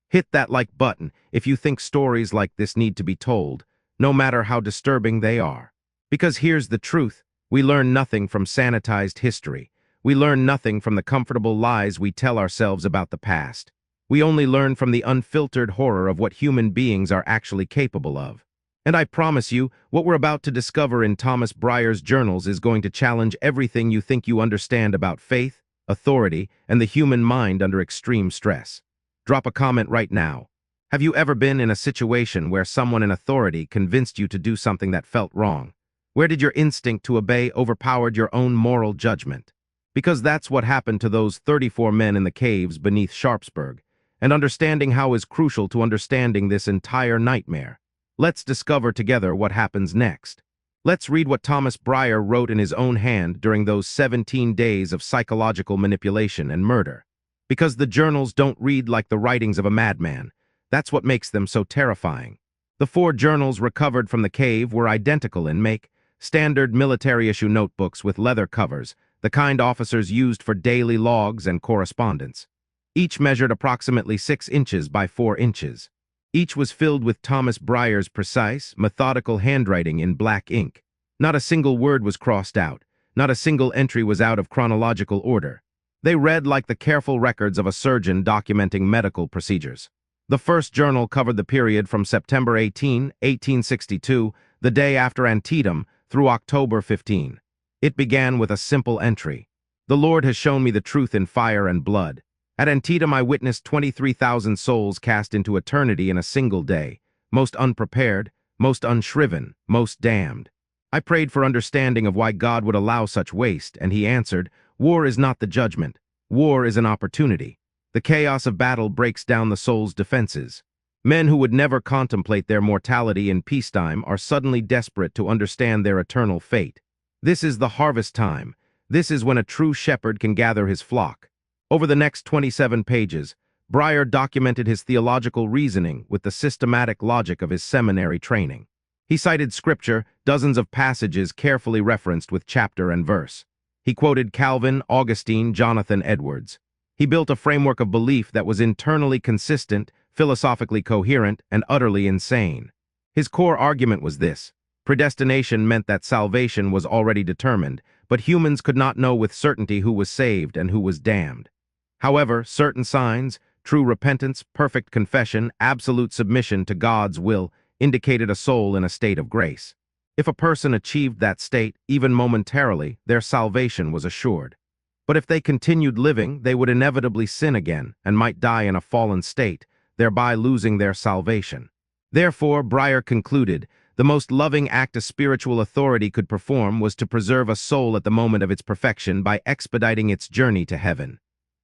Hit that like button if you think stories like this need to be told, no matter how disturbing they are. Because here's the truth, we learn nothing from sanitized history. We learn nothing from the comfortable lies we tell ourselves about the past. We only learn from the unfiltered horror of what human beings are actually capable of. And I promise you, what we're about to discover in Thomas Brier's journals is going to challenge everything you think you understand about faith, authority, and the human mind under extreme stress. Drop a comment right now. Have you ever been in a situation where someone in authority convinced you to do something that felt wrong? Where did your instinct to obey overpowered your own moral judgment? Because that's what happened to those 34 men in the caves beneath Sharpsburg, and understanding how is crucial to understanding this entire nightmare. Let's discover together what happens next. Let's read what Thomas Brier wrote in his own hand during those 17 days of psychological manipulation and murder. Because the journals don't read like the writings of a madman. That's what makes them so terrifying. The 4 journals recovered from the cave were identical in make, standard military-issue notebooks with leather covers, the kind officers used for daily logs and correspondence. Each measured approximately 6 inches by 4 inches. Each was filled with Thomas Brier's precise, methodical handwriting in black ink. Not a single word was crossed out. Not a single entry was out of chronological order. They read like the careful records of a surgeon documenting medical procedures. The first journal covered the period from September 18, 1862, the day after Antietam, through October 15. It began with a simple entry. The Lord has shown me the truth in fire and blood. At Antietam I witnessed 23,000 souls cast into eternity in a single day, most unprepared, most unshriven, most damned. I prayed for understanding of why God would allow such waste, and he answered, war is not the judgment. War is an opportunity. The chaos of battle breaks down the soul's defenses. Men who would never contemplate their mortality in peacetime are suddenly desperate to understand their eternal fate. This is the harvest time. This is when a true shepherd can gather his flock. Over the next 27 pages, Brier documented his theological reasoning with the systematic logic of his seminary training. He cited scripture, dozens of passages carefully referenced with chapter and verse. He quoted Calvin, Augustine, Jonathan Edwards. He built a framework of belief that was internally consistent, philosophically coherent, and utterly insane. His core argument was this: predestination meant that salvation was already determined, but humans could not know with certainty who was saved and who was damned. However, certain signs, true repentance, perfect confession, absolute submission to God's will, indicated a soul in a state of grace. If a person achieved that state, even momentarily, their salvation was assured. But if they continued living, they would inevitably sin again and might die in a fallen state, thereby losing their salvation. Therefore, Brier concluded, the most loving act a spiritual authority could perform was to preserve a soul at the moment of its perfection by expediting its journey to heaven.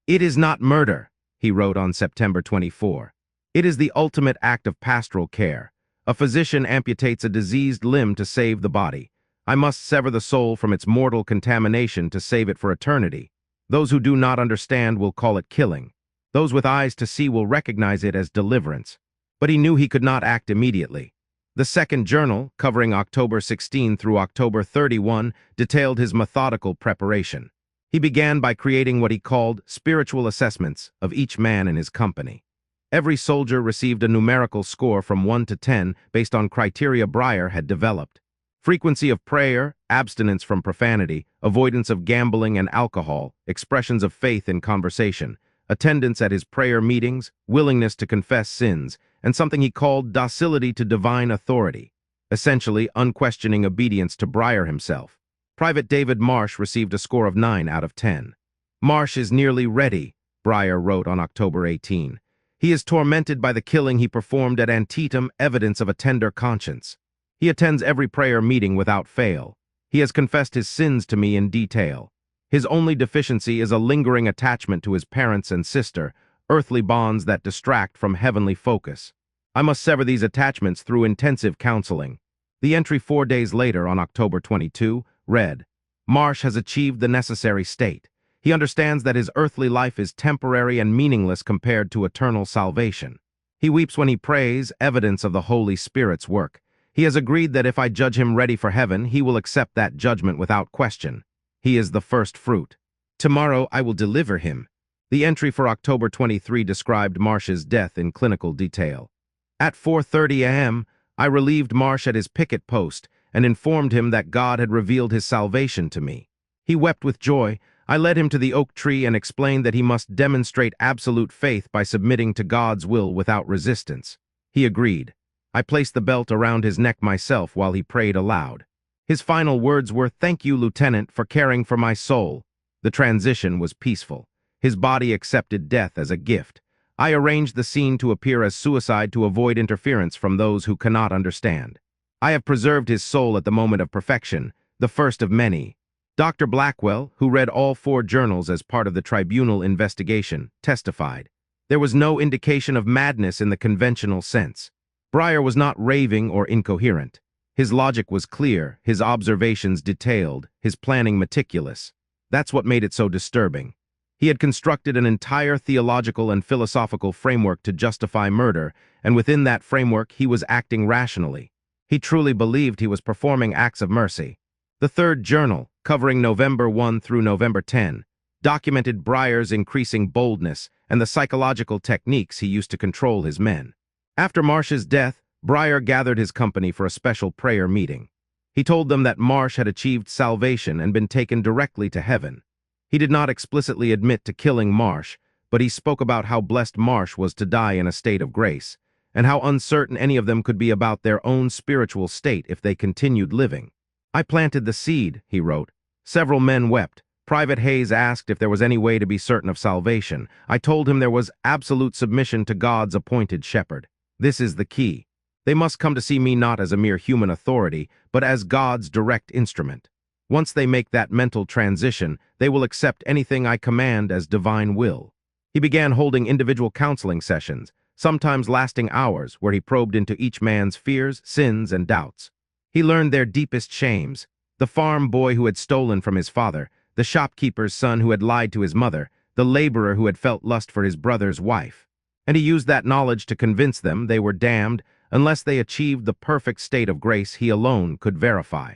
It is not murder, he wrote on September 24. It is the ultimate act of pastoral care. A physician amputates a diseased limb to save the body. I must sever the soul from its mortal contamination to save it for eternity. Those who do not understand will call it killing. Those with eyes to see will recognize it as deliverance. But he knew he could not act immediately. The second journal, covering October 16 through October 31, detailed his methodical preparation. He began by creating what he called spiritual assessments of each man in his company. Every soldier received a numerical score from 1 to 10 based on criteria Brier had developed. Frequency of prayer, abstinence from profanity, avoidance of gambling and alcohol, expressions of faith in conversation, attendance at his prayer meetings, willingness to confess sins, and something he called docility to divine authority, essentially unquestioning obedience to Brier himself. Private David Marsh received a score of 9 out of 10. Marsh is nearly ready, Brier wrote on October 18. He is tormented by the killing he performed at Antietam, evidence of a tender conscience. He attends every prayer meeting without fail. He has confessed his sins to me in detail. His only deficiency is a lingering attachment to his parents and sister, earthly bonds that distract from heavenly focus. I must sever these attachments through intensive counseling. The entry 4 days later, on October 22, read, Marsh has achieved the necessary state. He understands that his earthly life is temporary and meaningless compared to eternal salvation. He weeps when he prays, evidence of the Holy Spirit's work. He has agreed that if I judge him ready for heaven, he will accept that judgment without question. He is the first fruit. Tomorrow I will deliver him. The entry for October 23 described Marsh's death in clinical detail. At 4:30 a.m., I relieved Marsh at his picket post and informed him that God had revealed his salvation to me. He wept with joy. I led him to the oak tree and explained that he must demonstrate absolute faith by submitting to God's will without resistance. He agreed. I placed the belt around his neck myself while he prayed aloud. His final words were, "Thank you, Lieutenant, for caring for my soul." The transition was peaceful. His body accepted death as a gift. I arranged the scene to appear as suicide to avoid interference from those who cannot understand. I have preserved his soul at the moment of perfection, the first of many. Dr. Blackwell, who read all 4 journals as part of the tribunal investigation, testified. There was no indication of madness in the conventional sense. Brier was not raving or incoherent. His logic was clear, his observations detailed, his planning meticulous. That's what made it so disturbing. He had constructed an entire theological and philosophical framework to justify murder, and within that framework he was acting rationally. He truly believed he was performing acts of mercy. The 3rd journal, covering November 1 through November 10, documented Brier's increasing boldness and the psychological techniques he used to control his men. After Marsh's death, Brier gathered his company for a special prayer meeting. He told them that Marsh had achieved salvation and been taken directly to heaven. He did not explicitly admit to killing Marsh, but he spoke about how blessed Marsh was to die in a state of grace, and how uncertain any of them could be about their own spiritual state if they continued living. I planted the seed, he wrote. Several men wept. Private Hayes asked if there was any way to be certain of salvation. I told him there was absolute submission to God's appointed shepherd. This is the key. They must come to see me not as a mere human authority, but as God's direct instrument. Once they make that mental transition, they will accept anything I command as divine will. He began holding individual counseling sessions, sometimes lasting hours, where he probed into each man's fears, sins, and doubts. He learned their deepest shames: the farm boy who had stolen from his father, the shopkeeper's son who had lied to his mother, the laborer who had felt lust for his brother's wife. And he used that knowledge to convince them they were damned unless they achieved the perfect state of grace he alone could verify.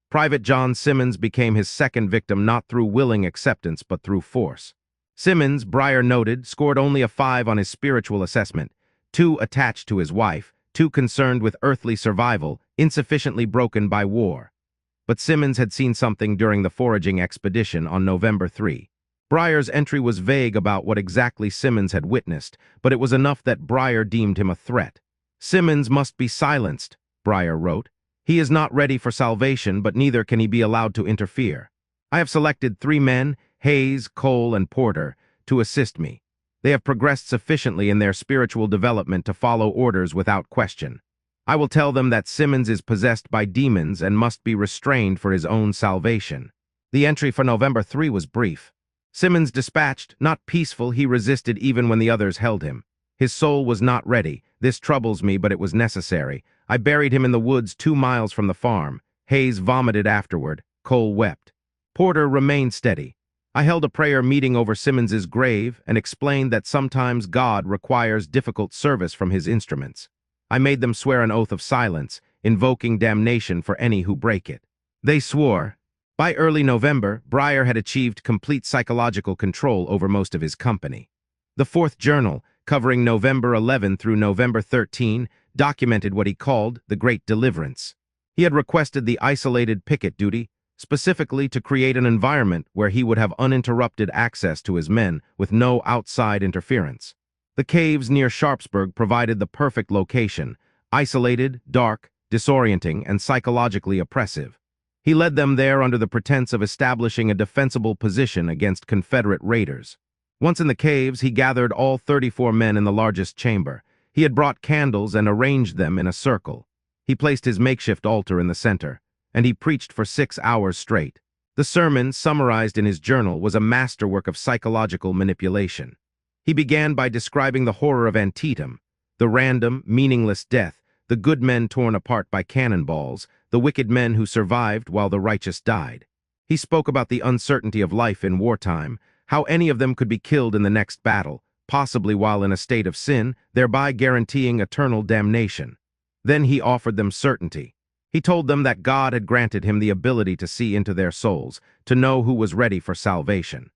Private John Simmons became his second victim not through willing acceptance but through force. Simmons, Brier noted, scored only a 5 on his spiritual assessment, too attached to his wife, too concerned with earthly survival, insufficiently broken by war. But Simmons had seen something during the foraging expedition on November 3. Brier's entry was vague about what exactly Simmons had witnessed, but it was enough that Brier deemed him a threat. Simmons must be silenced, Brier wrote. He is not ready for salvation, but neither can he be allowed to interfere. I have selected 3 men, Hayes, Cole, and Porter, to assist me. They have progressed sufficiently in their spiritual development to follow orders without question. I will tell them that Simmons is possessed by demons and must be restrained for his own salvation. The entry for November 3 was brief. Simmons dispatched, not peaceful, he resisted even when the others held him. His soul was not ready. This troubles me, but it was necessary. I buried him in the woods 2 miles from the farm. Hayes vomited afterward. Cole wept. Porter remained steady. I held a prayer meeting over Simmons's grave and explained that sometimes God requires difficult service from his instruments. I made them swear an oath of silence, invoking damnation for any who break it. They swore. By early November, Brier had achieved complete psychological control over most of his company. The 4th journal, covering November 11 through November 13, documented what he called the Great Deliverance. He had requested the isolated picket duty, specifically to create an environment where he would have uninterrupted access to his men with no outside interference. The caves near Sharpsburg provided the perfect location, isolated, dark, disorienting, and psychologically oppressive. He led them there under the pretense of establishing a defensible position against Confederate raiders. Once in the caves, he gathered all 34 men in the largest chamber. He had brought candles and arranged them in a circle. He placed his makeshift altar in the center, and he preached for 6 hours straight. The sermon, summarized in his journal, was a masterwork of psychological manipulation. He began by describing the horror of Antietam, the random, meaningless death, the good men torn apart by cannonballs, the wicked men who survived while the righteous died. He spoke about the uncertainty of life in wartime, how any of them could be killed in the next battle, possibly while in a state of sin, thereby guaranteeing eternal damnation. Then he offered them certainty. He told them that God had granted him the ability to see into their souls, to know who was ready for salvation.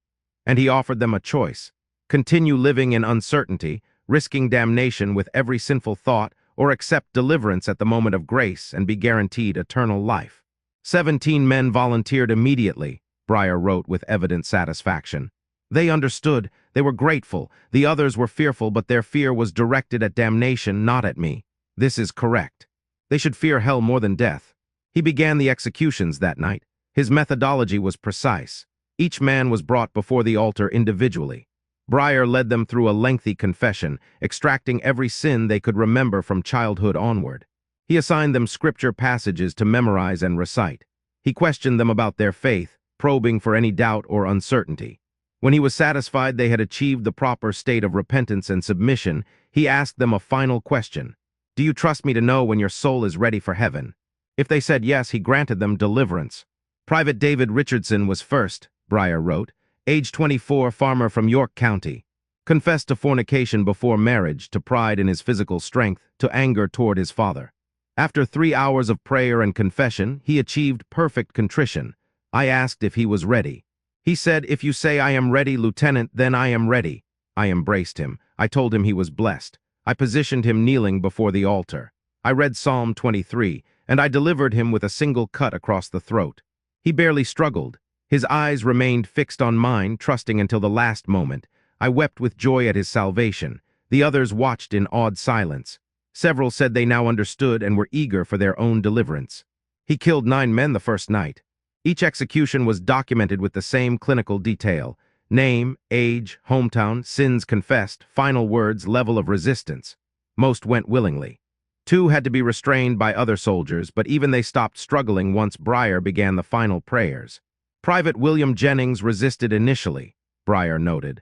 And he offered them a choice: continue living in uncertainty, risking damnation with every sinful thought, or accept deliverance at the moment of grace and be guaranteed eternal life. 17 men volunteered immediately, Brier wrote with evident satisfaction. They understood, they were grateful, the others were fearful, but their fear was directed at damnation, not at me. This is correct. They should fear hell more than death. He began the executions that night. His methodology was precise. Each man was brought before the altar individually. Brier led them through a lengthy confession, extracting every sin they could remember from childhood onward. He assigned them scripture passages to memorize and recite. He questioned them about their faith, probing for any doubt or uncertainty. When he was satisfied they had achieved the proper state of repentance and submission, he asked them a final question. Do you trust me to know when your soul is ready for heaven? If they said yes, he granted them deliverance. Private David Richardson was first, Brier wrote, age 24, farmer from York County. Confessed to fornication before marriage, to pride in his physical strength, to anger toward his father. After 3 hours of prayer and confession, he achieved perfect contrition. I asked if he was ready. He said, if you say I am ready, Lieutenant, then I am ready. I embraced him. I told him he was blessed. I positioned him kneeling before the altar. I read Psalm 23, and I delivered him with a single cut across the throat. He barely struggled. His eyes remained fixed on mine, trusting until the last moment. I wept with joy at his salvation. The others watched in awed silence. Several said they now understood and were eager for their own deliverance. He killed 9 men the first night. Each execution was documented with the same clinical detail: name, age, hometown, sins confessed, final words, level of resistance. Most went willingly. 2 had to be restrained by other soldiers, but even they stopped struggling once Brier began the final prayers. Private William Jennings resisted initially, Brier noted.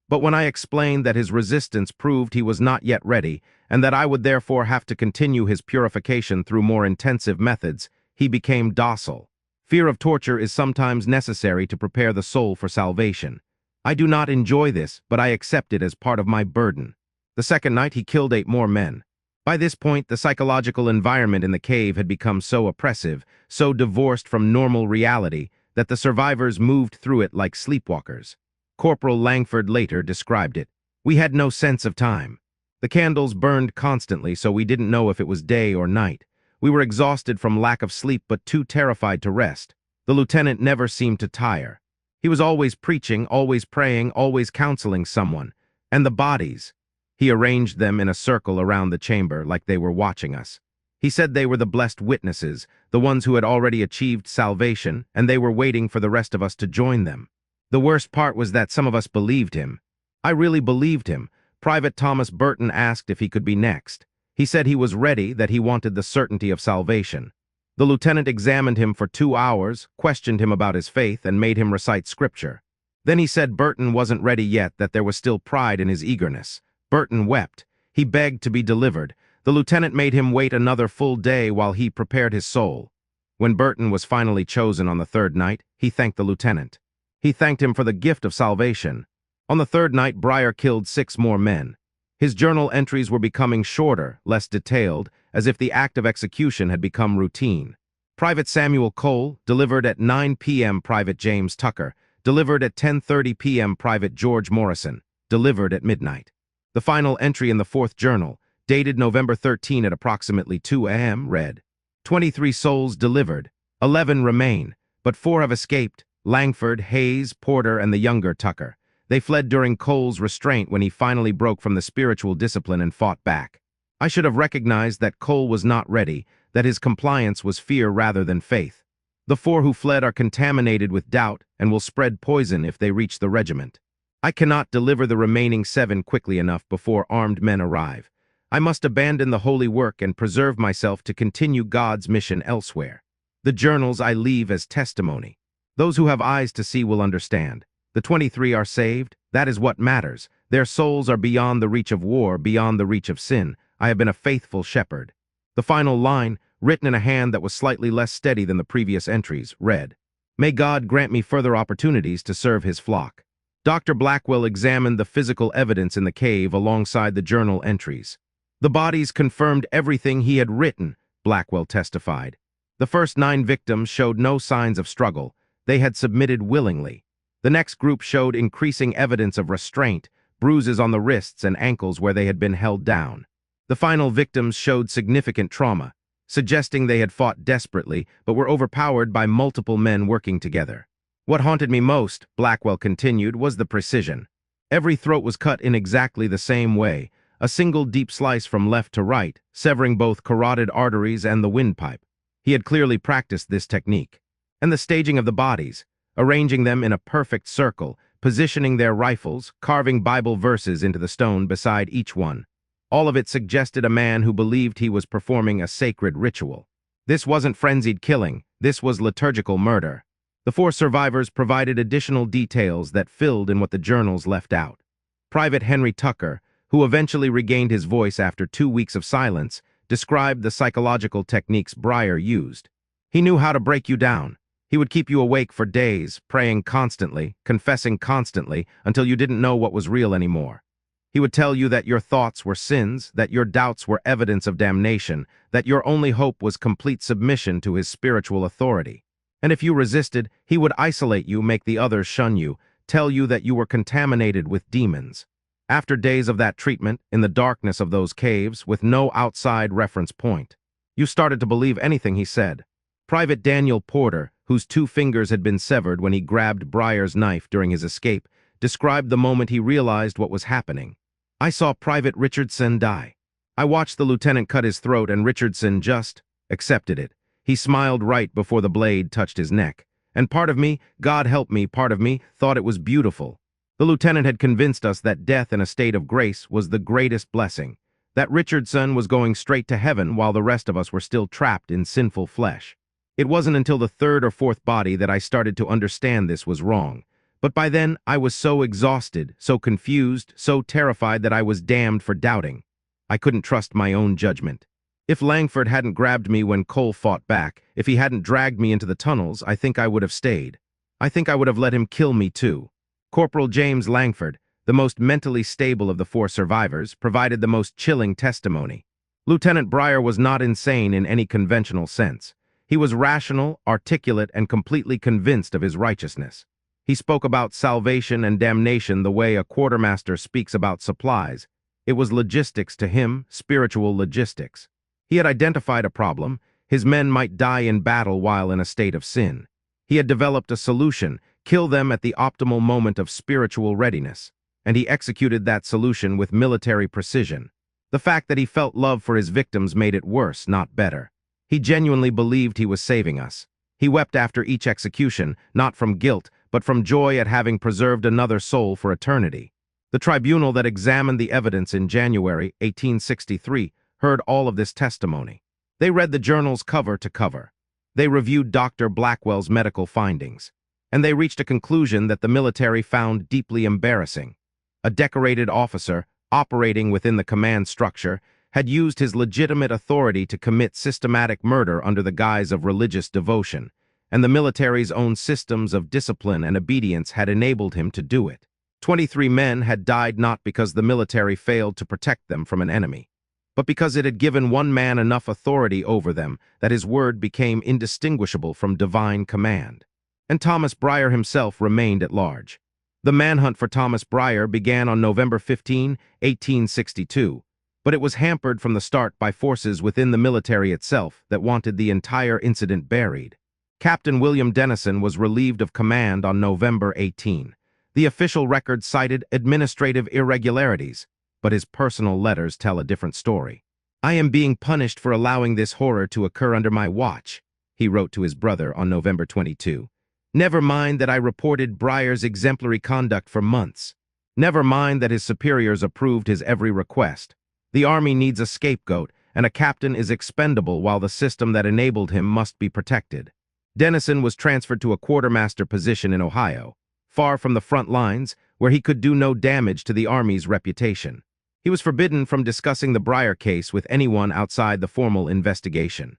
But when I explained that his resistance proved he was not yet ready, and that I would therefore have to continue his purification through more intensive methods, he became docile. Fear of torture is sometimes necessary to prepare the soul for salvation. I do not enjoy this, but I accept it as part of my burden. The second night he killed 8 more men. By this point, the psychological environment in the cave had become so oppressive, so divorced from normal reality, that the survivors moved through it like sleepwalkers. Corporal Langford later described it. We had no sense of time. The candles burned constantly, so we didn't know if it was day or night. We were exhausted from lack of sleep, but too terrified to rest. The lieutenant never seemed to tire. He was always preaching, always praying, always counseling someone. And the bodies. He arranged them in a circle around the chamber like they were watching us. He said they were the blessed witnesses, the ones who had already achieved salvation, and they were waiting for the rest of us to join them. The worst part was that some of us believed him. I really believed him. Private Thomas Burton asked if he could be next. He said he was ready, that he wanted the certainty of salvation. The lieutenant examined him for 2 hours, questioned him about his faith, and made him recite scripture. Then he said Burton wasn't ready yet, that there was still pride in his eagerness. Burton wept. He begged to be delivered. The lieutenant made him wait another full day while he prepared his soul. When Burton was finally chosen on the 3rd night, he thanked the lieutenant. He thanked him for the gift of salvation. On the 3rd night, Brier killed 6 more men. His journal entries were becoming shorter, less detailed, as if the act of execution had become routine. Private Samuel Cole, delivered at 9 p.m. Private James Tucker, delivered at 10:30 p.m. Private George Morrison, delivered at midnight. The final entry in the 4th journal, dated November 13 at approximately 2 a.m., read, 23 souls delivered, 11 remain, but 4 have escaped: Langford, Hayes, Porter, and the younger Tucker. They fled during Cole's restraint when he finally broke from the spiritual discipline and fought back. I should have recognized that Cole was not ready, that his compliance was fear rather than faith. The 4 who fled are contaminated with doubt and will spread poison if they reach the regiment. I cannot deliver the remaining 7 quickly enough before armed men arrive. I must abandon the holy work and preserve myself to continue God's mission elsewhere. The journals I leave as testimony. Those who have eyes to see will understand. The 23 are saved. That is what matters. Their souls are beyond the reach of war, beyond the reach of sin. I have been a faithful shepherd. The final line, written in a hand that was slightly less steady than the previous entries, read, May God grant me further opportunities to serve his flock. Dr. Blackwell examined the physical evidence in the cave alongside the journal entries. The bodies confirmed everything he had written, Blackwell testified. The first 9 victims showed no signs of struggle. They had submitted willingly. The next group showed increasing evidence of restraint, bruises on the wrists and ankles where they had been held down. The final victims showed significant trauma, suggesting they had fought desperately but were overpowered by multiple men working together. What haunted me most, Blackwell continued, was the precision. Every throat was cut in exactly the same way, a single deep slice from left to right, severing both carotid arteries and the windpipe. He had clearly practiced this technique. And the staging of the bodies, arranging them in a perfect circle, positioning their rifles, carving Bible verses into the stone beside each one. All of it suggested a man who believed he was performing a sacred ritual. This wasn't frenzied killing, this was liturgical murder. The 4 survivors provided additional details that filled in what the journals left out. Private Henry Tucker, who eventually regained his voice after 2 weeks of silence, described the psychological techniques Brier used. He knew how to break you down. He would keep you awake for days, praying constantly, confessing constantly, until you didn't know what was real anymore. He would tell you that your thoughts were sins, that your doubts were evidence of damnation, that your only hope was complete submission to his spiritual authority. And if you resisted, he would isolate you, make the others shun you, tell you that you were contaminated with demons. After days of that treatment, in the darkness of those caves, with no outside reference point, you started to believe anything he said. Private Daniel Porter, whose 2 fingers had been severed when he grabbed Brier's knife during his escape, described the moment he realized what was happening. I saw Private Richardson die. I watched the lieutenant cut his throat and Richardson just accepted it. He smiled right before the blade touched his neck. And part of me, God help me, part of me, thought it was beautiful. The lieutenant had convinced us that death in a state of grace was the greatest blessing, that Richardson was going straight to heaven while the rest of us were still trapped in sinful flesh. It wasn't until the 3rd or 4th body that I started to understand this was wrong. But by then, I was so exhausted, so confused, so terrified that I was damned for doubting. I couldn't trust my own judgment. If Langford hadn't grabbed me when Cole fought back, if he hadn't dragged me into the tunnels, I think I would have stayed. I think I would have let him kill me too. Corporal James Langford, the most mentally stable of the 4 survivors, provided the most chilling testimony. Lieutenant Brier was not insane in any conventional sense. He was rational, articulate, and completely convinced of his righteousness. He spoke about salvation and damnation the way a quartermaster speaks about supplies. It was logistics to him, spiritual logistics. He had identified a problem. His men might die in battle while in a state of sin. He had developed a solution, kill them at the optimal moment of spiritual readiness. And he executed that solution with military precision. The fact that he felt love for his victims made it worse, not better. He genuinely believed he was saving us. He wept after each execution, not from guilt, but from joy at having preserved another soul for eternity. The tribunal that examined the evidence in January 1863 heard all of this testimony. They read the journals cover to cover. They reviewed Dr. Blackwell's medical findings. And they reached a conclusion that the military found deeply embarrassing. A decorated officer, operating within the command structure, had used his legitimate authority to commit systematic murder under the guise of religious devotion, and the military's own systems of discipline and obedience had enabled him to do it. 23 men had died not because the military failed to protect them from an enemy, but because it had given one man enough authority over them that his word became indistinguishable from divine command. And Thomas Brier himself remained at large. The manhunt for Thomas Brier began on November 15, 1862, but it was hampered from the start by forces within the military itself that wanted the entire incident buried. Captain William Dennison was relieved of command on November 18. The official record cited administrative irregularities, but his personal letters tell a different story. "I am being punished for allowing this horror to occur under my watch," he wrote to his brother on November 22. "Never mind that I reported Brier's exemplary conduct for months. Never mind that his superiors approved his every request. The Army needs a scapegoat, and a captain is expendable while the system that enabled him must be protected." Dennison was transferred to a quartermaster position in Ohio, far from the front lines, where he could do no damage to the Army's reputation. He was forbidden from discussing the Brier case with anyone outside the formal investigation.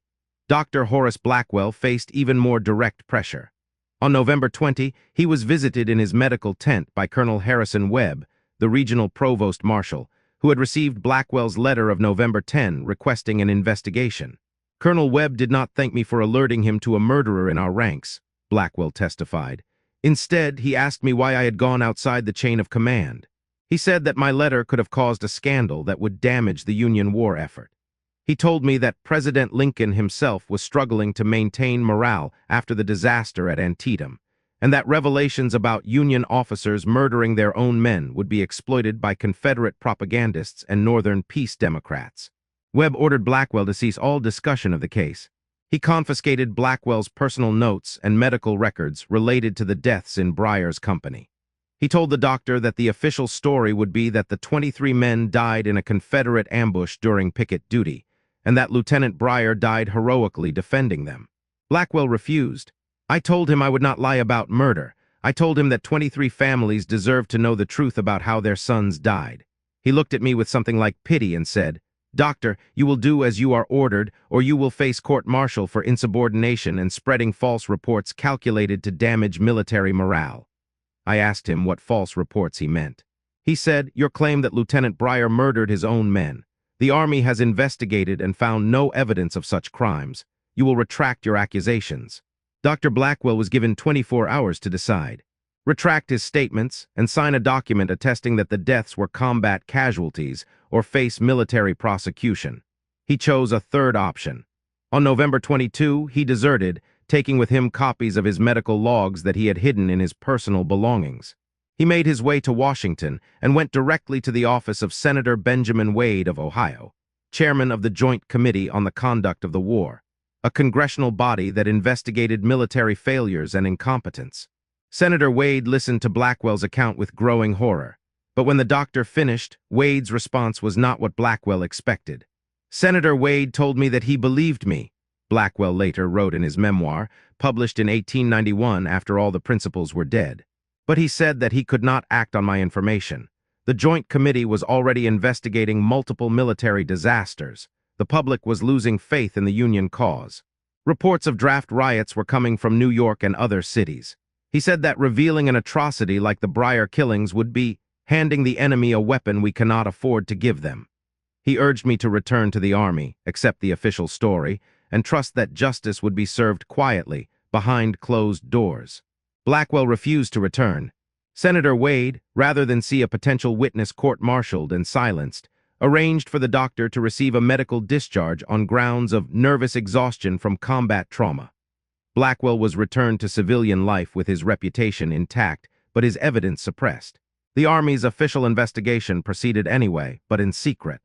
Dr. Horace Blackwell faced even more direct pressure. On November 20, he was visited in his medical tent by Colonel Harrison Webb, the regional provost marshal, who had received Blackwell's letter of November 10 requesting an investigation. Colonel Webb did not thank me for alerting him to a murderer in our ranks, Blackwell testified. Instead, he asked me why I had gone outside the chain of command. He said that my letter could have caused a scandal that would damage the Union war effort. He told me that President Lincoln himself was struggling to maintain morale after the disaster at Antietam, and that revelations about Union officers murdering their own men would be exploited by Confederate propagandists and Northern peace Democrats. Webb ordered Blackwell to cease all discussion of the case. He confiscated Blackwell's personal notes and medical records related to the deaths in Brier's company. He told the doctor that the official story would be that the 23 men died in a Confederate ambush during picket duty, and that Lieutenant Brier died heroically defending them. Blackwell refused. I told him I would not lie about murder. I told him that 23 families deserved to know the truth about how their sons died. He looked at me with something like pity and said, "Doctor, you will do as you are ordered, or you will face court-martial for insubordination and spreading false reports calculated to damage military morale." I asked him what false reports he meant. He said, "Your claim that Lieutenant Brier murdered his own men. The Army has investigated and found no evidence of such crimes. You will retract your accusations." Dr. Blackwell was given 24 hours to decide. Retract his statements and sign a document attesting that the deaths were combat casualties or face military prosecution. He chose a third option. On November 22, he deserted, taking with him copies of his medical logs that he had hidden in his personal belongings. He made his way to Washington and went directly to the office of Senator Benjamin Wade of Ohio, chairman of the Joint Committee on the Conduct of the War, a congressional body that investigated military failures and incompetence. Senator Wade listened to Blackwell's account with growing horror, but when the doctor finished, Wade's response was not what Blackwell expected. "Senator Wade told me that he believed me," Blackwell later wrote in his memoir, published in 1891 after all the principals were dead. "But he said that he could not act on my information. The Joint Committee was already investigating multiple military disasters. The public was losing faith in the Union cause. Reports of draft riots were coming from New York and other cities. He said that revealing an atrocity like the Brier killings would be handing the enemy a weapon we cannot afford to give them. He urged me to return to the Army, accept the official story, and trust that justice would be served quietly, behind closed doors." Blackwell refused to return. Senator Wade, rather than see a potential witness court-martialed and silenced, arranged for the doctor to receive a medical discharge on grounds of nervous exhaustion from combat trauma. Blackwell was returned to civilian life with his reputation intact, but his evidence suppressed. The Army's official investigation proceeded anyway, but in secret.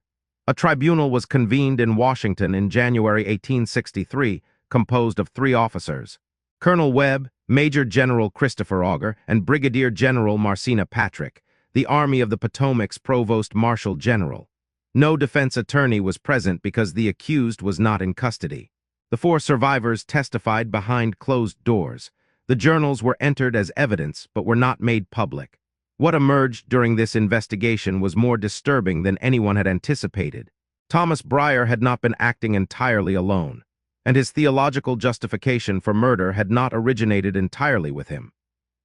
A tribunal was convened in Washington in January 1863, composed of 3 officers: Colonel Webb, Major General Christopher Auger, and Brigadier General Marcina Patrick, the Army of the Potomac's Provost Marshal General. No defense attorney was present because the accused was not in custody. The 4 survivors testified behind closed doors. The journals were entered as evidence, but were not made public. What emerged during this investigation was more disturbing than anyone had anticipated. Thomas Brier had not been acting entirely alone, and his theological justification for murder had not originated entirely with him.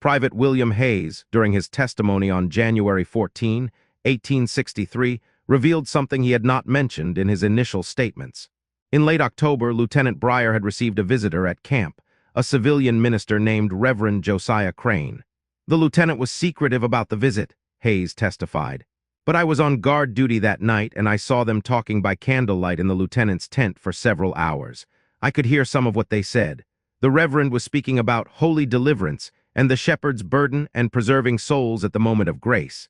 Private William Hayes, during his testimony on January 14, 1863, revealed something he had not mentioned in his initial statements. In late October, Lieutenant Brier had received a visitor at camp, a civilian minister named Reverend Josiah Crane. The lieutenant was secretive about the visit, Hayes testified. But I was on guard duty that night, and I saw them talking by candlelight in the lieutenant's tent for several hours. I could hear some of what they said. The Reverend was speaking about holy deliverance and the shepherd's burden and preserving souls at the moment of grace.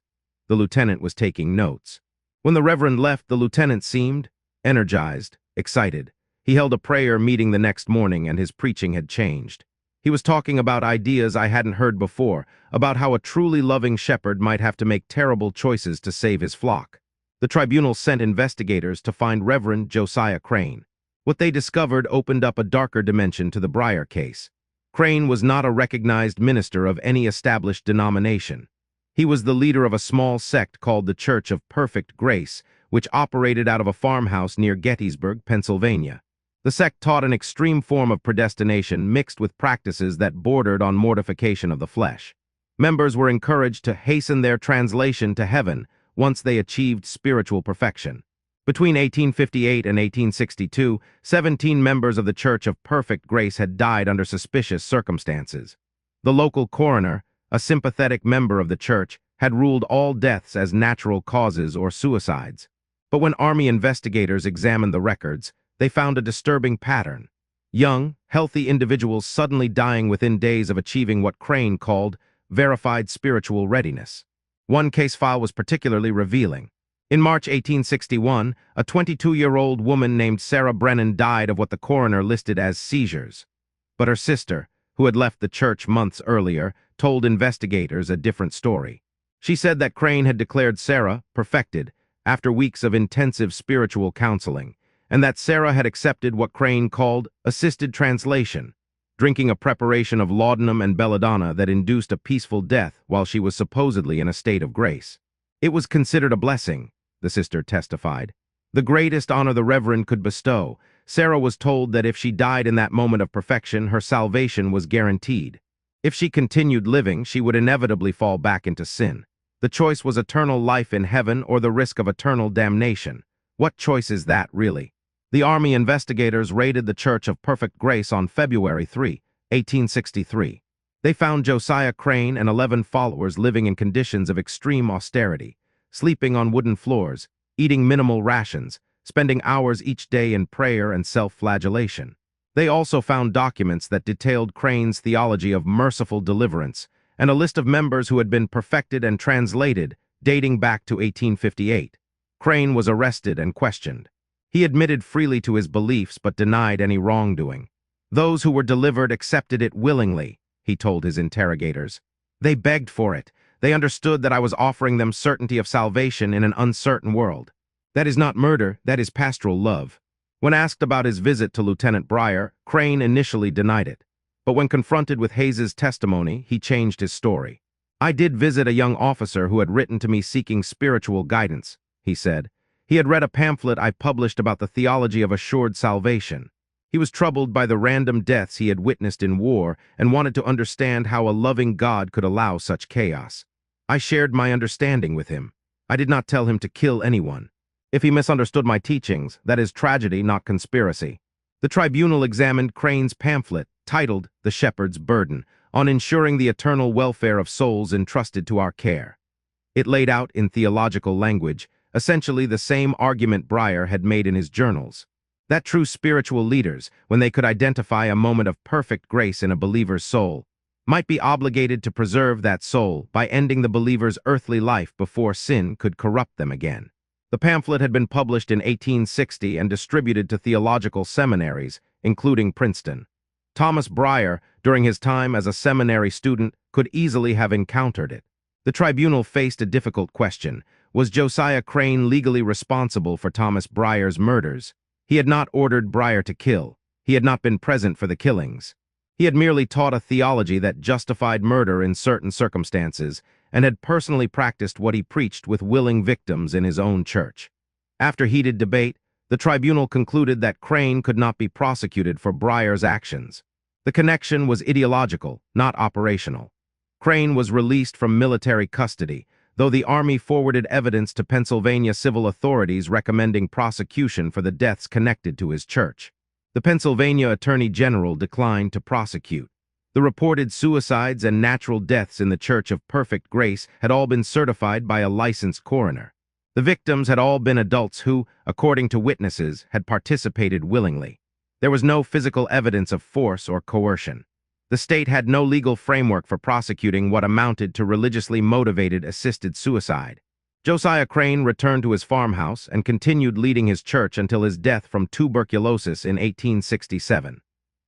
The lieutenant was taking notes. When the Reverend left, the lieutenant seemed energized, excited. He held a prayer meeting the next morning, and his preaching had changed. He was talking about ideas I hadn't heard before, about how a truly loving shepherd might have to make terrible choices to save his flock. The tribunal sent investigators to find Reverend Josiah Crane. What they discovered opened up a darker dimension to the Brier case. Crane was not a recognized minister of any established denomination. He was the leader of a small sect called the Church of Perfect Grace, which operated out of a farmhouse near Gettysburg, Pennsylvania. The sect taught an extreme form of predestination mixed with practices that bordered on mortification of the flesh. Members were encouraged to hasten their translation to heaven once they achieved spiritual perfection. Between 1858 and 1862, 17 members of the Church of Perfect Grace had died under suspicious circumstances. The local coroner, a sympathetic member of the church, had ruled all deaths as natural causes or suicides. But when Army investigators examined the records, they found a disturbing pattern. Young, healthy individuals suddenly dying within days of achieving what Crane called verified spiritual readiness. One case file was particularly revealing. In March 1861, a 22-year-old woman named Sarah Brennan died of what the coroner listed as seizures. But her sister, who had left the church months earlier, told investigators a different story. She said that Crane had declared Sarah perfected after weeks of intensive spiritual counseling, and that Sarah had accepted what Crane called assisted translation, drinking a preparation of laudanum and belladonna that induced a peaceful death while she was supposedly in a state of grace. It was considered a blessing, the sister testified. The greatest honor the Reverend could bestow. Sarah was told that if she died in that moment of perfection, her salvation was guaranteed. If she continued living, she would inevitably fall back into sin. The choice was eternal life in heaven or the risk of eternal damnation. What choice is that, really? The Army investigators raided the Church of Perfect Grace on February 3, 1863. They found Josiah Crane and 11 followers living in conditions of extreme austerity, sleeping on wooden floors, eating minimal rations, spending hours each day in prayer and self-flagellation. They also found documents that detailed Crane's theology of merciful deliverance and a list of members who had been perfected and translated dating back to 1858. Crane was arrested and questioned. He admitted freely to his beliefs but denied any wrongdoing. Those who were delivered accepted it willingly, he told his interrogators. They begged for it. They understood that I was offering them certainty of salvation in an uncertain world. That is not murder, that is pastoral love. When asked about his visit to Lieutenant Brier, Crane initially denied it. But when confronted with Hayes's testimony, he changed his story. I did visit a young officer who had written to me seeking spiritual guidance, he said. He had read a pamphlet I published about the theology of assured salvation. He was troubled by the random deaths he had witnessed in war and wanted to understand how a loving God could allow such chaos. I shared my understanding with him. I did not tell him to kill anyone. If he misunderstood my teachings, that is tragedy, not conspiracy. The tribunal examined Crane's pamphlet, titled The Shepherd's Burden, on ensuring the eternal welfare of souls entrusted to our care. It laid out in theological language essentially the same argument Brier had made in his journals, that true spiritual leaders, when they could identify a moment of perfect grace in a believer's soul, might be obligated to preserve that soul by ending the believer's earthly life before sin could corrupt them again. The pamphlet had been published in 1860 and distributed to theological seminaries, including Princeton. Thomas Brier, during his time as a seminary student, could easily have encountered it. The tribunal faced a difficult question. Was Josiah Crane legally responsible for Thomas Brier's murders? He had not ordered Brier to kill. He had not been present for the killings. He had merely taught a theology that justified murder in certain circumstances and had personally practiced what he preached with willing victims in his own church. After heated debate, the tribunal concluded that Crane could not be prosecuted for Brier's actions. The connection was ideological, not operational. Crane was released from military custody, though the Army forwarded evidence to Pennsylvania civil authorities recommending prosecution for the deaths connected to his church. The Pennsylvania Attorney General declined to prosecute. The reported suicides and natural deaths in the Church of Perfect Grace had all been certified by a licensed coroner. The victims had all been adults who, according to witnesses, had participated willingly. There was no physical evidence of force or coercion. The state had no legal framework for prosecuting what amounted to religiously motivated assisted suicide. Josiah Crane returned to his farmhouse and continued leading his church until his death from tuberculosis in 1867.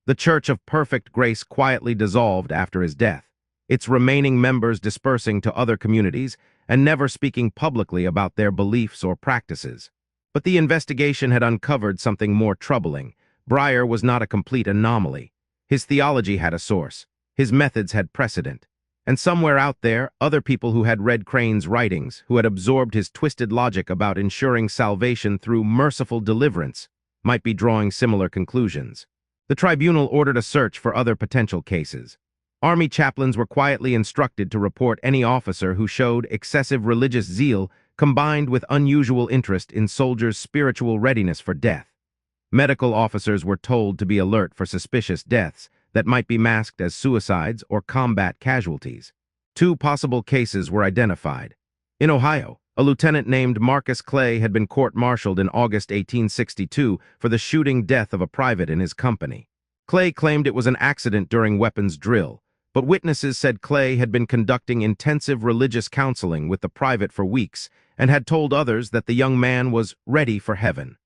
The Church of Perfect Grace quietly dissolved after his death, its remaining members dispersing to other communities and never speaking publicly about their beliefs or practices. But the investigation had uncovered something more troubling. Brier was not a complete anomaly. His theology had a source. His methods had precedent. And somewhere out there, other people who had read Crane's writings, who had absorbed his twisted logic about ensuring salvation through merciful deliverance, might be drawing similar conclusions. The tribunal ordered a search for other potential cases. Army chaplains were quietly instructed to report any officer who showed excessive religious zeal combined with unusual interest in soldiers' spiritual readiness for death. Medical officers were told to be alert for suspicious deaths that might be masked as suicides or combat casualties. 2 possible cases were identified. In Ohio, a lieutenant named Marcus Clay had been court-martialed in August 1862 for the shooting death of a private in his company. Clay claimed it was an accident during weapons drill, but witnesses said Clay had been conducting intensive religious counseling with the private for weeks and had told others that the young man was ready for heaven.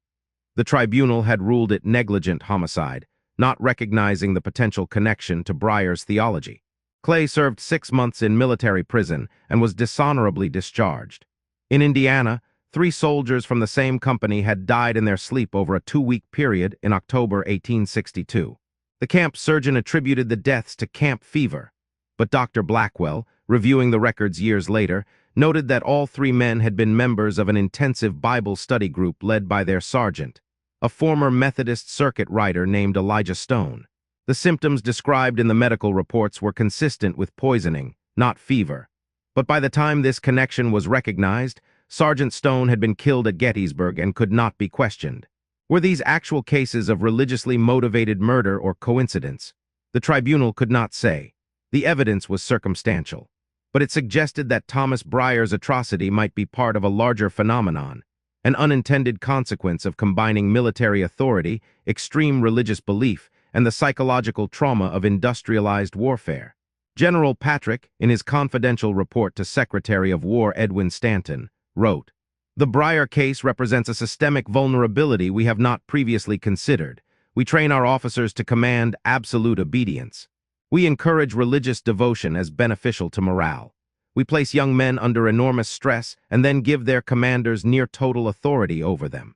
The tribunal had ruled it negligent homicide, not recognizing the potential connection to Brier's theology. Clay served 6 months in military prison and was dishonorably discharged. In Indiana, 3 soldiers from the same company had died in their sleep over a 2-week period in October 1862. The camp surgeon attributed the deaths to camp fever, but Dr. Blackwell, reviewing the records years later, noted that all 3 men had been members of an intensive Bible study group led by their sergeant, a former Methodist circuit rider named Elijah Stone. The symptoms described in the medical reports were consistent with poisoning, not fever. But by the time this connection was recognized, Sergeant Stone had been killed at Gettysburg and could not be questioned. Were these actual cases of religiously motivated murder or coincidence? The tribunal could not say. The evidence was circumstantial, but it suggested that Thomas Brier's atrocity might be part of a larger phenomenon, an unintended consequence of combining military authority, extreme religious belief, and the psychological trauma of industrialized warfare. General Patrick, in his confidential report to Secretary of War Edwin Stanton, wrote, "The Brier case represents a systemic vulnerability we have not previously considered. We train our officers to command absolute obedience. We encourage religious devotion as beneficial to morale. We place young men under enormous stress and then give their commanders near total authority over them."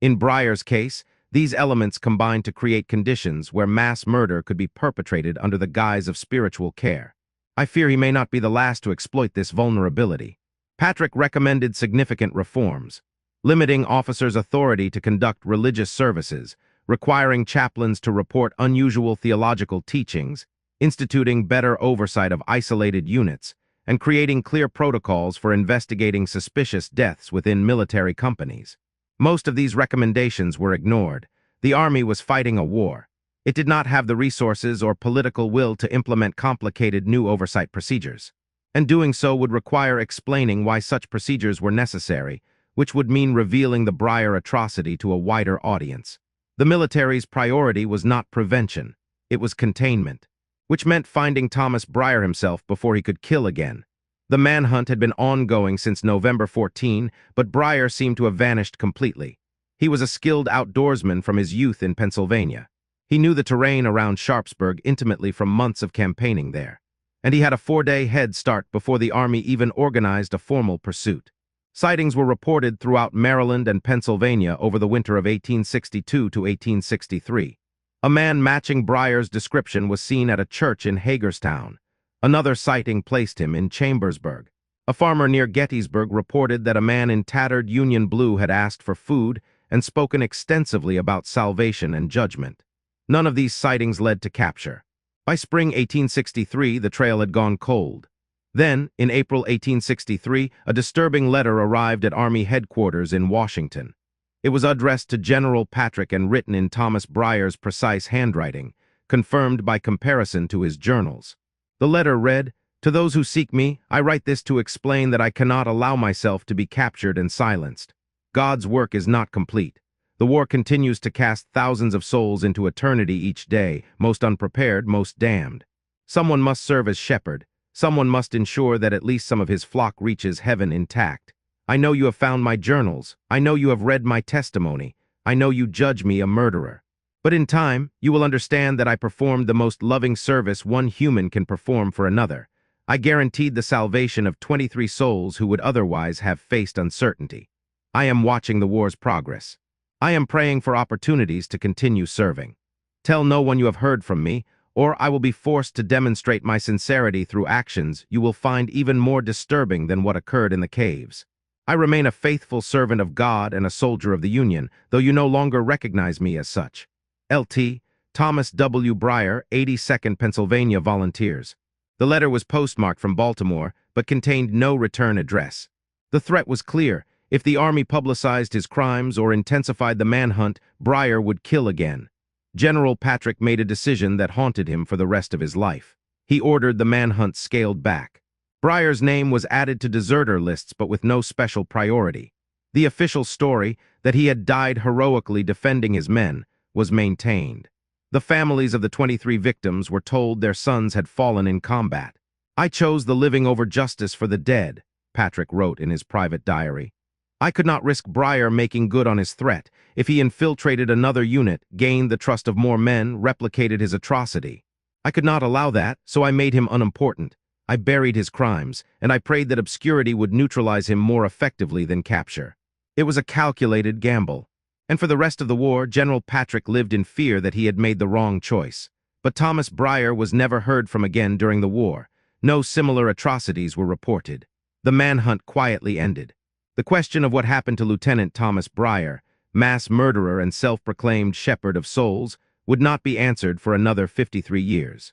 In Brier's case, these elements combined to create conditions where mass murder could be perpetrated under the guise of spiritual care. I fear he may not be the last to exploit this vulnerability. Patrick recommended significant reforms, limiting officers' authority to conduct religious services, requiring chaplains to report unusual theological teachings, instituting better oversight of isolated units, and creating clear protocols for investigating suspicious deaths within military companies. Most of these recommendations were ignored. The Army was fighting a war. It did not have the resources or political will to implement complicated new oversight procedures. And doing so would require explaining why such procedures were necessary, which would mean revealing the Brier atrocity to a wider audience. The military's priority was not prevention, it was containment, which meant finding Thomas Brier himself before he could kill again. The manhunt had been ongoing since November 14, but Brier seemed to have vanished completely. He was a skilled outdoorsman from his youth in Pennsylvania. He knew the terrain around Sharpsburg intimately from months of campaigning there, and he had a 4-day head start before the Army even organized a formal pursuit. Sightings were reported throughout Maryland and Pennsylvania over the winter of 1862 to 1863. A man matching Brier's description was seen at a church in Hagerstown. Another sighting placed him in Chambersburg. A farmer near Gettysburg reported that a man in tattered Union blue had asked for food and spoken extensively about salvation and judgment. None of these sightings led to capture. By spring 1863, the trail had gone cold. Then, in April 1863, a disturbing letter arrived at Army headquarters in Washington. It was addressed to General Patrick and written in Thomas Brier's precise handwriting, confirmed by comparison to his journals. The letter read, "To those who seek me, I write this to explain that I cannot allow myself to be captured and silenced. God's work is not complete. The war continues to cast thousands of souls into eternity each day, most unprepared, most damned. Someone must serve as shepherd. Someone must ensure that at least some of his flock reaches heaven intact. I know you have found my journals. I know you have read my testimony. I know you judge me a murderer. But in time, you will understand that I performed the most loving service one human can perform for another. I guaranteed the salvation of 23 souls who would otherwise have faced uncertainty. I am watching the war's progress. I am praying for opportunities to continue serving. Tell no one you have heard from me, or I will be forced to demonstrate my sincerity through actions you will find even more disturbing than what occurred in the caves. I remain a faithful servant of God and a soldier of the Union, though you no longer recognize me as such. Lt. Thomas W. Brier, 82nd Pennsylvania Volunteers. The letter was postmarked from Baltimore, but contained no return address. The threat was clear. If the Army publicized his crimes or intensified the manhunt, Brier would kill again. General Patrick made a decision that haunted him for the rest of his life. He ordered the manhunt scaled back. Brier's name was added to deserter lists, but with no special priority. The official story, that he had died heroically defending his men, was maintained. The families of the 23 victims were told their sons had fallen in combat. "I chose the living over justice for the dead," Patrick wrote in his private diary. "I could not risk Brier making good on his threat. If he infiltrated another unit, gained the trust of more men, replicated his atrocity. I could not allow that, so I made him unimportant. I buried his crimes, and I prayed that obscurity would neutralize him more effectively than capture. It was a calculated gamble." And for the rest of the war, General Patrick lived in fear that he had made the wrong choice. But Thomas Brier was never heard from again during the war. No similar atrocities were reported. The manhunt quietly ended. The question of what happened to Lieutenant Thomas Brier, mass murderer and self-proclaimed shepherd of souls, would not be answered for another 53 years.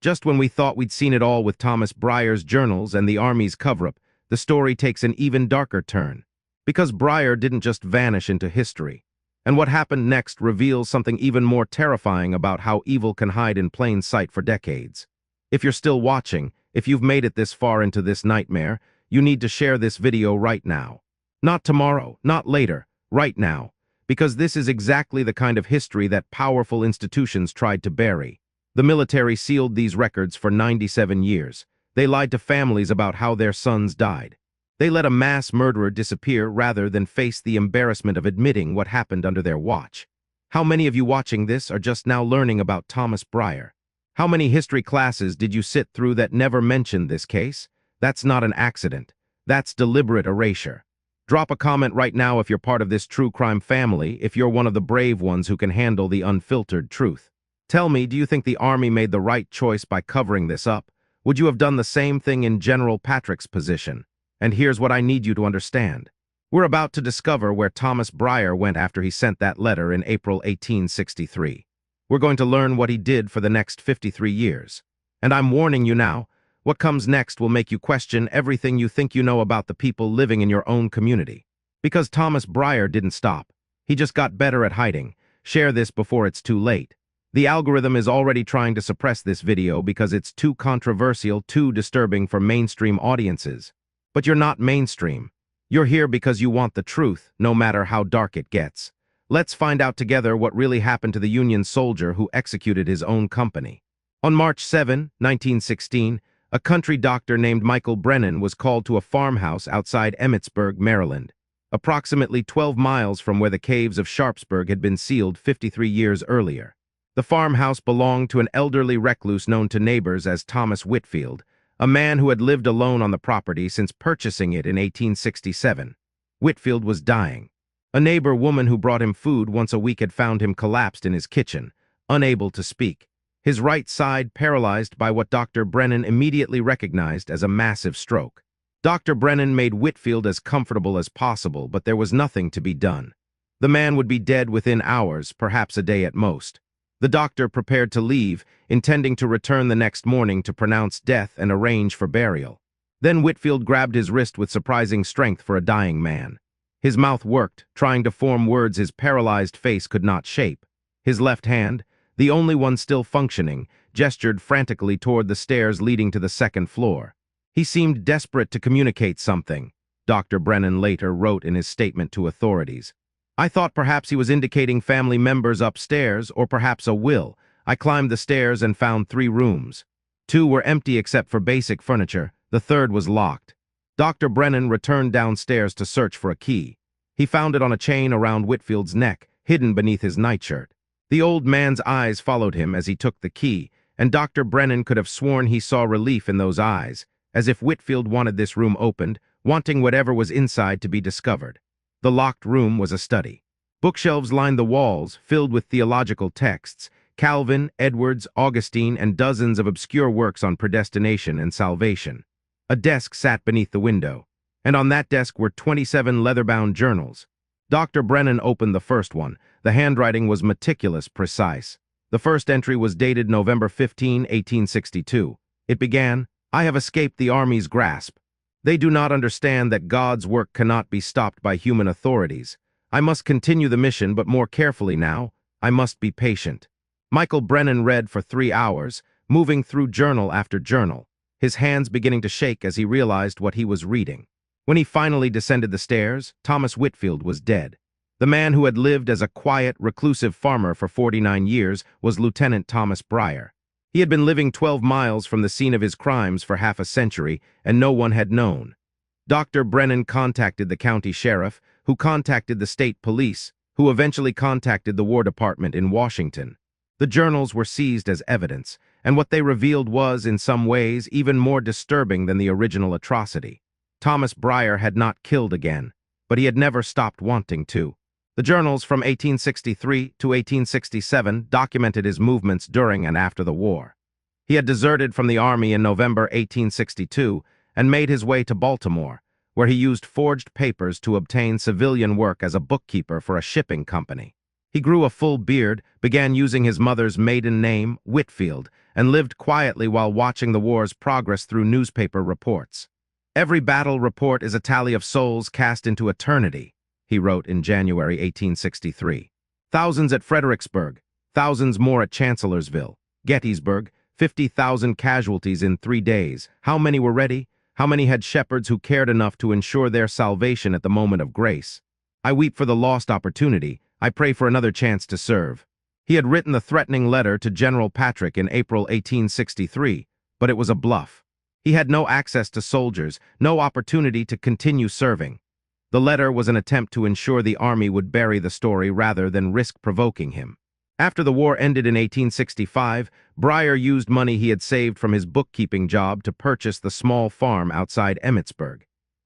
Just when we thought we'd seen it all with Thomas Brier's journals and the Army's cover-up, the story takes an even darker turn. Because Brier didn't just vanish into history. And what happened next reveals something even more terrifying about how evil can hide in plain sight for decades. If you're still watching, if you've made it this far into this nightmare, you need to share this video right now. Not tomorrow, not later, right now. Because this is exactly the kind of history that powerful institutions tried to bury. The military sealed these records for 97 years. They lied to families about how their sons died. They let a mass murderer disappear rather than face the embarrassment of admitting what happened under their watch. How many of you watching this are just now learning about Thomas Brier? How many history classes did you sit through that never mentioned this case? That's not an accident. That's deliberate erasure. Drop a comment right now if you're part of this true crime family, if you're one of the brave ones who can handle the unfiltered truth. Tell me, do you think the Army made the right choice by covering this up? Would you have done the same thing in General Patrick's position? And here's what I need you to understand. We're about to discover where Thomas Brier went after he sent that letter in April 1863. We're going to learn what he did for the next 53 years. And I'm warning you now, what comes next will make you question everything you think you know about the people living in your own community. Because Thomas Brier didn't stop. He just got better at hiding. Share this before it's too late. The algorithm is already trying to suppress this video because it's too controversial, too disturbing for mainstream audiences. But you're not mainstream. You're here because you want the truth, no matter how dark it gets. Let's find out together what really happened to the Union soldier who executed his own company. On March 7, 1916, a country doctor named Michael Brennan was called to a farmhouse outside Emmitsburg, Maryland, approximately 12 miles from where the caves of Sharpsburg had been sealed 53 years earlier. The farmhouse belonged to an elderly recluse known to neighbors as Thomas Whitfield, a man who had lived alone on the property since purchasing it in 1867. Whitfield was dying. A neighbor woman who brought him food once a week had found him collapsed in his kitchen, unable to speak, his right side paralyzed by what Dr. Brennan immediately recognized as a massive stroke. Dr. Brennan made Whitfield as comfortable as possible, but there was nothing to be done. The man would be dead within hours, perhaps a day at most. The doctor prepared to leave, intending to return the next morning to pronounce death and arrange for burial. Then Whitfield grabbed his wrist with surprising strength for a dying man. His mouth worked, trying to form words his paralyzed face could not shape. His left hand, the only one still functioning, gestured frantically toward the stairs leading to the second floor. He seemed desperate to communicate something, Dr. Brennan later wrote in his statement to authorities. I thought perhaps he was indicating family members upstairs, or perhaps a will. I climbed the stairs and found 3 rooms. 2 were empty except for basic furniture. The third was locked. Dr. Brennan returned downstairs to search for a key. He found it on a chain around Whitfield's neck, hidden beneath his nightshirt. The old man's eyes followed him as he took the key, and Dr. Brennan could have sworn he saw relief in those eyes, as if Whitfield wanted this room opened, wanting whatever was inside to be discovered. The locked room was a study. Bookshelves lined the walls, filled with theological texts, Calvin, Edwards, Augustine, and dozens of obscure works on predestination and salvation. A desk sat beneath the window, and on that desk were 27 leather-bound journals. Dr. Brennan opened the first one. The handwriting was meticulous, precise. The first entry was dated November 15, 1862. It began, "I have escaped the Army's grasp. They do not understand that God's work cannot be stopped by human authorities. I must continue the mission, but more carefully now. I must be patient." Michael Brennan read for 3 hours, moving through journal after journal, his hands beginning to shake as he realized what he was reading. When he finally descended the stairs, Thomas Whitfield was dead. The man who had lived as a quiet, reclusive farmer for 49 years was Lieutenant Thomas Brier. He had been living 12 miles from the scene of his crimes for half a century, and no one had known. Dr. Brennan contacted the county sheriff, who contacted the state police, who eventually contacted the War Department in Washington. The journals were seized as evidence, and what they revealed was, in some ways, even more disturbing than the original atrocity. Thomas Brier had not killed again, but he had never stopped wanting to. The journals from 1863 to 1867 documented his movements during and after the war. He had deserted from the Army in November 1862 and made his way to Baltimore, where he used forged papers to obtain civilian work as a bookkeeper for a shipping company. He grew a full beard, began using his mother's maiden name, Whitfield, and lived quietly while watching the war's progress through newspaper reports. "Every battle report is a tally of souls cast into eternity," he wrote in January 1863. "Thousands at Fredericksburg, thousands more at Chancellorsville, Gettysburg, 50,000 casualties in 3 days. How many were ready? How many had shepherds who cared enough to ensure their salvation at the moment of grace? I weep for the lost opportunity. I pray for another chance to serve." He had written the threatening letter to General Patrick in April 1863, but it was a bluff. He had no access to soldiers, no opportunity to continue serving. The letter was an attempt to ensure the Army would bury the story rather than risk provoking him. After the war ended in 1865, Brier used money he had saved from his bookkeeping job to purchase the small farm outside Emmitsburg.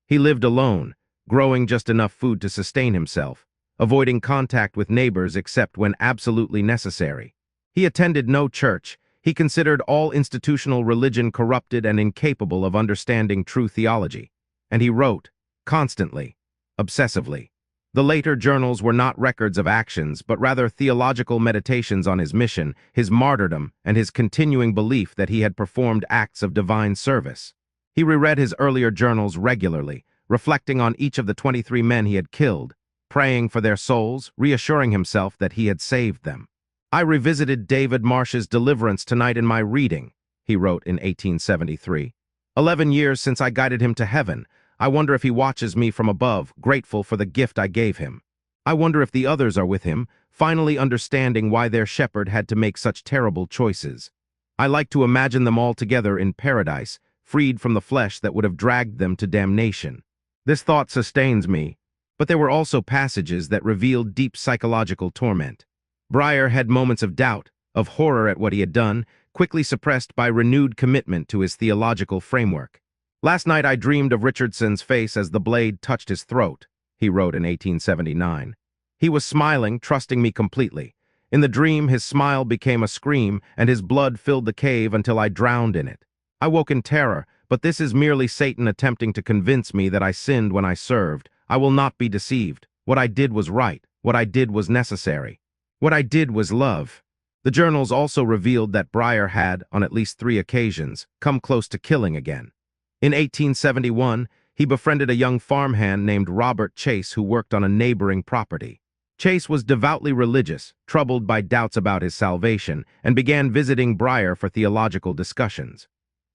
He lived alone, growing just enough food to sustain himself, avoiding contact with neighbors except when absolutely necessary. He attended no church. He considered all institutional religion corrupted and incapable of understanding true theology. And he wrote, constantly, obsessively. The later journals were not records of actions, but rather theological meditations on his mission, his martyrdom, and his continuing belief that he had performed acts of divine service. He reread his earlier journals regularly, reflecting on each of the 23 men he had killed, praying for their souls, reassuring himself that he had saved them. "I revisited David Marsh's deliverance tonight in my reading," he wrote in 1873. 11 years since I guided him to heaven. I wonder if he watches me from above, grateful for the gift I gave him. I wonder if the others are with him, finally understanding why their shepherd had to make such terrible choices. I like to imagine them all together in paradise, freed from the flesh that would have dragged them to damnation. This thought sustains me, but there were also passages that revealed deep psychological torment. Brier had moments of doubt, of horror at what he had done, quickly suppressed by renewed commitment to his theological framework. "Last night I dreamed of Richardson's face as the blade touched his throat," he wrote in 1879. "He was smiling, trusting me completely. In the dream, his smile became a scream, and his blood filled the cave until I drowned in it. I woke in terror, but this is merely Satan attempting to convince me that I sinned when I served. I will not be deceived. What I did was right. What I did was necessary. What I did was love." The journals also revealed that Brier had, on at least 3 occasions, come close to killing again. In 1871, he befriended a young farmhand named Robert Chase who worked on a neighboring property. Chase was devoutly religious, troubled by doubts about his salvation, and began visiting Brier for theological discussions.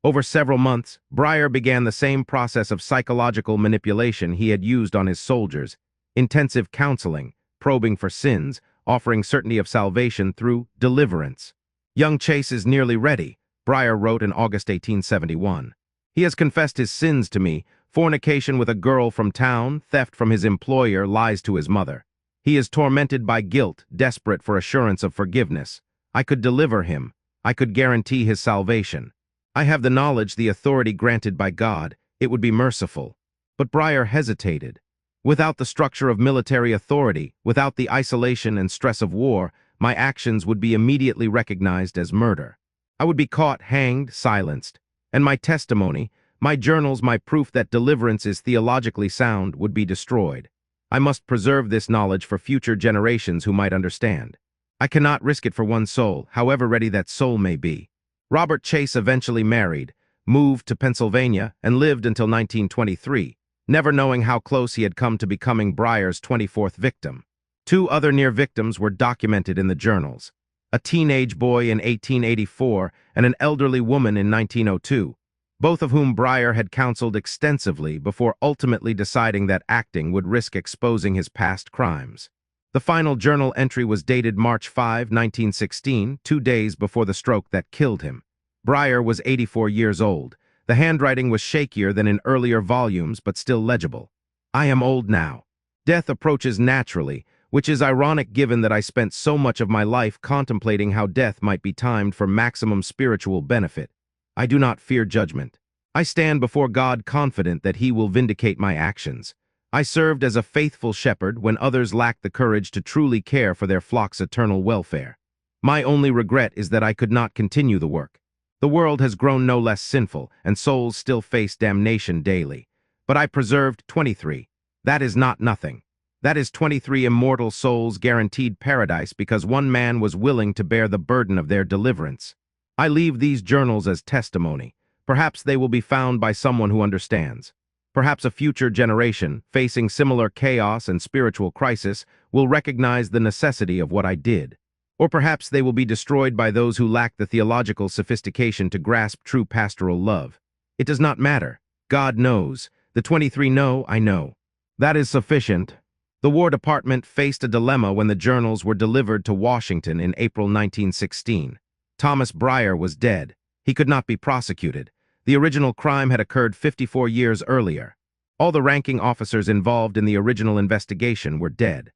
Over several months, Brier began the same process of psychological manipulation he had used on his soldiers: intensive counseling, probing for sins, offering certainty of salvation through deliverance. "Young Chase is nearly ready," Brier wrote in August 1871. "He has confessed his sins to me: fornication with a girl from town, theft from his employer, lies to his mother. He is tormented by guilt, desperate for assurance of forgiveness. I could deliver him. I could guarantee his salvation. I have the knowledge, the authority granted by God. It would be merciful." But Brier hesitated. "Without the structure of military authority, without the isolation and stress of war, my actions would be immediately recognized as murder. I would be caught, hanged, silenced. And my testimony, My journals, my proof that deliverance is theologically sound, would be destroyed. I must preserve this knowledge for future generations who might understand. I cannot risk it for one soul, however ready that soul may be. Robert Chase eventually married, moved to Pennsylvania, and lived until 1923, never knowing how close he had come to becoming Brier's 24th victim. Two other near victims were documented in the journals: a teenage boy in 1884 and an elderly woman in 1902, both of whom Brier had counseled extensively before ultimately deciding that acting would risk exposing his past crimes. The final journal entry was dated March 5, 1916, 2 days before the stroke that killed him. Brier was 84 years old. The handwriting was shakier than in earlier volumes, but still legible. I am old now. Death approaches naturally, which is ironic given that I spent so much of my life contemplating how death might be timed for maximum spiritual benefit. I do not fear judgment. I stand before God confident that He will vindicate my actions. I served as a faithful shepherd when others lacked the courage to truly care for their flock's eternal welfare. My only regret is that I could not continue the work. The world has grown no less sinful, and souls still face damnation daily. But I preserved 23. That is not nothing. That is 23 immortal souls guaranteed paradise because one man was willing to bear the burden of their deliverance. I leave these journals as testimony. Perhaps they will be found by someone who understands. Perhaps a future generation, facing similar chaos and spiritual crisis, will recognize the necessity of what I did. Or perhaps they will be destroyed by those who lack the theological sophistication to grasp true pastoral love. It does not matter. God knows. The 23 know, I know. That is sufficient. The War Department faced a dilemma when the journals were delivered to Washington in April 1916. Thomas Brier was dead. He could not be prosecuted. The original crime had occurred 54 years earlier. All the ranking officers involved in the original investigation were dead.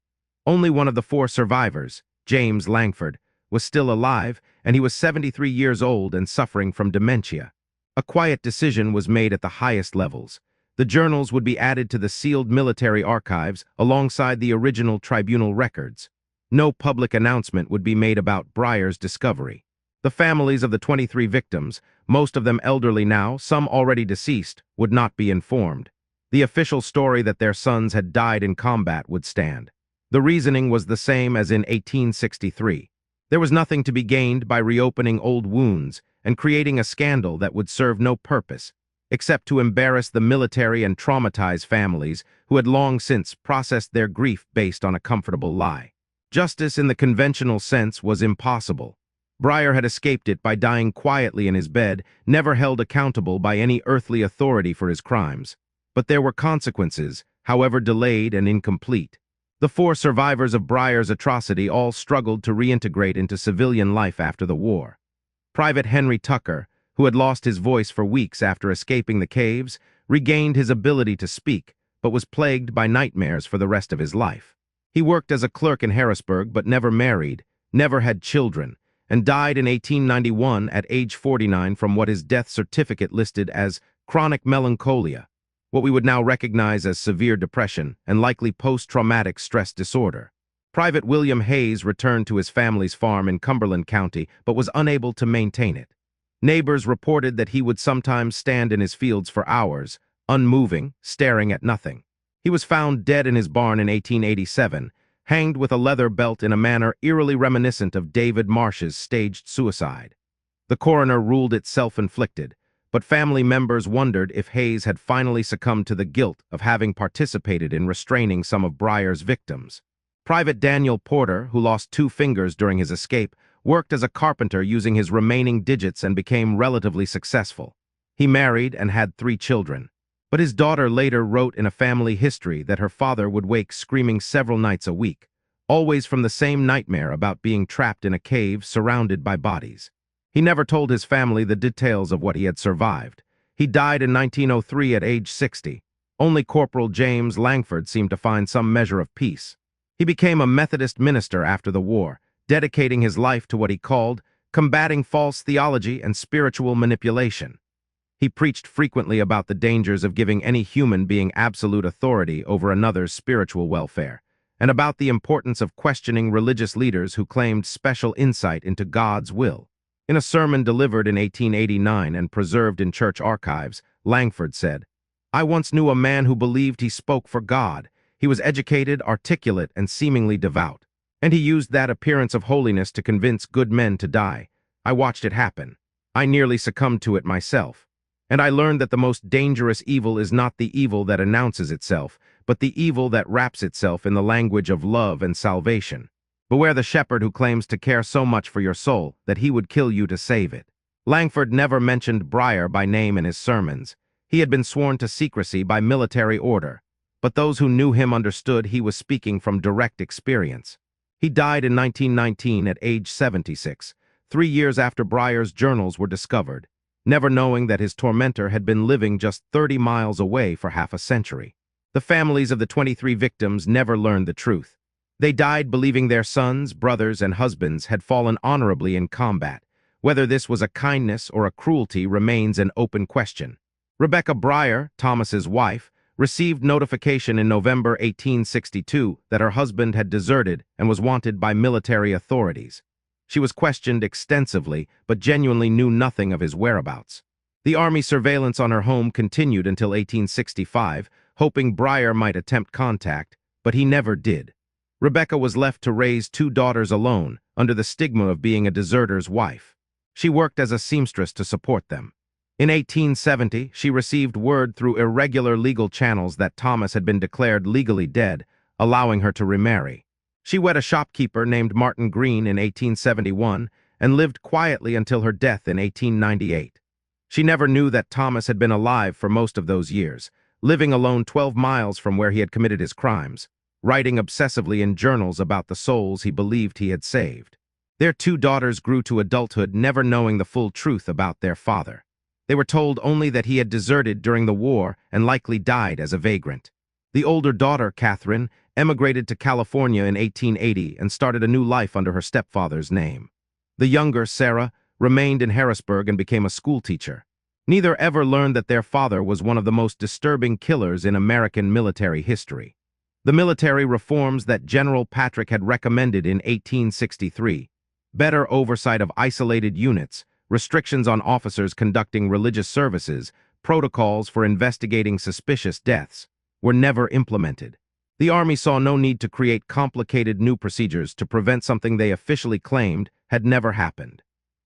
Only one of the 4 survivors, James Langford, was still alive, and he was 73 years old and suffering from dementia. A quiet decision was made at the highest levels. The journals would be added to the sealed military archives alongside the original tribunal records. No public announcement would be made about Brier's discovery. The families of the 23 victims, most of them elderly now, some already deceased, would not be informed. The official story that their sons had died in combat would stand. The reasoning was the same as in 1863. There was nothing to be gained by reopening old wounds and creating a scandal that would serve no purpose, except to embarrass the military and traumatize families who had long since processed their grief based on a comfortable lie. Justice in the conventional sense was impossible. Brier had escaped it by dying quietly in his bed, never held accountable by any earthly authority for his crimes. But there were consequences, however delayed and incomplete. The 4 survivors of Brier's atrocity all struggled to reintegrate into civilian life after the war. Private Henry Tucker, who had lost his voice for weeks after escaping the caves, regained his ability to speak, but was plagued by nightmares for the rest of his life. He worked as a clerk in Harrisburg but never married, never had children, and died in 1891 at age 49 from what his death certificate listed as chronic melancholia, what we would now recognize as severe depression and likely post-traumatic stress disorder. Private William Hayes returned to his family's farm in Cumberland County but was unable to maintain it. Neighbors reported that he would sometimes stand in his fields for hours, unmoving, staring at nothing. He was found dead in his barn in 1887, hanged with a leather belt in a manner eerily reminiscent of David Marsh's staged suicide. The coroner ruled it self-inflicted, but family members wondered if Hayes had finally succumbed to the guilt of having participated in restraining some of Brier's victims. Private Daniel Porter, who lost 2 fingers during his escape, worked as a carpenter using his remaining digits and became relatively successful. He married and had 3 children. But his daughter later wrote in a family history that her father would wake screaming several nights a week, always from the same nightmare about being trapped in a cave surrounded by bodies. He never told his family the details of what he had survived. He died in 1903 at age 60. Only Corporal James Langford seemed to find some measure of peace. He became a Methodist minister after the war, dedicating his life to what he called combating false theology and spiritual manipulation. He preached frequently about the dangers of giving any human being absolute authority over another's spiritual welfare, and about the importance of questioning religious leaders who claimed special insight into God's will. In a sermon delivered in 1889 and preserved in church archives, Langford said. "I once knew a man who believed he spoke for God. He was educated, articulate, and seemingly devout. And he used that appearance of holiness to convince good men to die. I watched it happen. I nearly succumbed to it myself. And I learned that the most dangerous evil is not the evil that announces itself, but the evil that wraps itself in the language of love and salvation. Beware the shepherd who claims to care so much for your soul that he would kill you to save it." Langford never mentioned Brier by name in his sermons. He had been sworn to secrecy by military order, but those who knew him understood he was speaking from direct experience. He died in 1919 at age 76, 3 years after Brier's journals were discovered, never knowing that his tormentor had been living just 30 miles away for half a century. The families of the 23 victims never learned the truth. They died believing their sons, brothers, and husbands had fallen honorably in combat. Whether this was a kindness or a cruelty remains an open question. Rebecca Brier, Thomas's wife, received notification in November 1862 that her husband had deserted and was wanted by military authorities. She was questioned extensively, but genuinely knew nothing of his whereabouts. The Army surveillance on her home continued until 1865, hoping Brier might attempt contact, but he never did. Rebecca was left to raise 2 daughters alone, under the stigma of being a deserter's wife. She worked as a seamstress to support them. In 1870, she received word through irregular legal channels that Thomas had been declared legally dead, allowing her to remarry. She wed a shopkeeper named Martin Green in 1871 and lived quietly until her death in 1898. She never knew that Thomas had been alive for most of those years, living alone 12 miles from where he had committed his crimes, writing obsessively in journals about the souls he believed he had saved. Their 2 daughters grew to adulthood never knowing the full truth about their father. They were told only that he had deserted during the war and likely died as a vagrant. The older daughter, Catherine, emigrated to California in 1880 and started a new life under her stepfather's name. The younger, Sarah, remained in Harrisburg and became a schoolteacher. Neither ever learned that their father was one of the most disturbing killers in American military history. The military reforms that General Patrick had recommended in 1863, better oversight of isolated units, restrictions on officers conducting religious services, protocols for investigating suspicious deaths, were never implemented. The Army saw no need to create complicated new procedures to prevent something they officially claimed had never happened.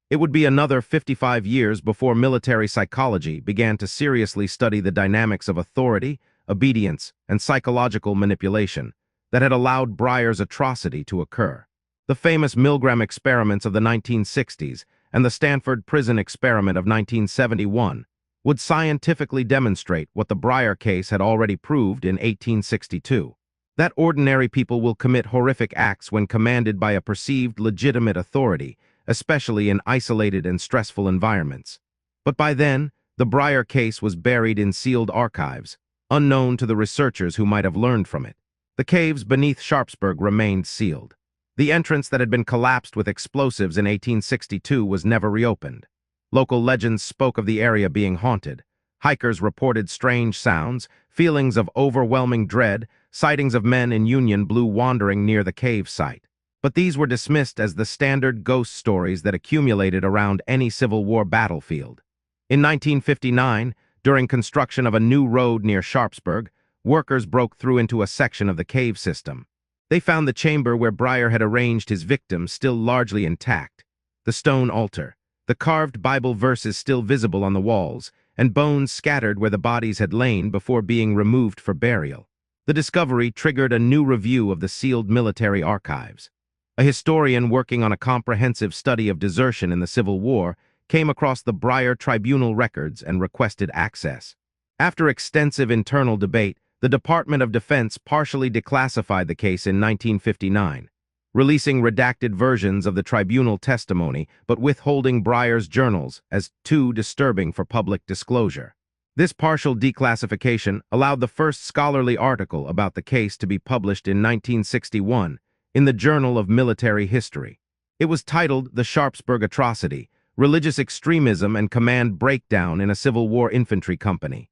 It would be another 55 years before military psychology began to seriously study the dynamics of authority, obedience, and psychological manipulation that had allowed Brier's atrocity to occur. The famous Milgram experiments of the 1960s and the Stanford prison experiment of 1971 would scientifically demonstrate what the Brier case had already proved in 1862. That ordinary people will commit horrific acts when commanded by a perceived legitimate authority, especially in isolated and stressful environments. But by then, the Brier case was buried in sealed archives, unknown to the researchers who might have learned from it. The caves beneath Sharpsburg remained sealed. The entrance that had been collapsed with explosives in 1862 was never reopened. Local legends spoke of the area being haunted. Hikers reported strange sounds, feelings of overwhelming dread, sightings of men in Union blue wandering near the cave site. But these were dismissed as the standard ghost stories that accumulated around any Civil War battlefield. In 1959, during construction of a new road near Sharpsburg, workers broke through into a section of the cave system. They found the chamber where Brier had arranged his victims still largely intact. The stone altar, the carved Bible verses still visible on the walls, and bones scattered where the bodies had lain before being removed for burial. The discovery triggered a new review of the sealed military archives. A historian working on a comprehensive study of desertion in the Civil War came across the Brier tribunal records and requested access. After extensive internal debate, the Department of Defense partially declassified the case in 1959, releasing redacted versions of the tribunal testimony but withholding Brier's journals as too disturbing for public disclosure. This partial declassification allowed the first scholarly article about the case to be published in 1961 in the Journal of Military History. It was titled The Sharpsburg Atrocity, Religious Extremism and Command Breakdown in a Civil War Infantry Company.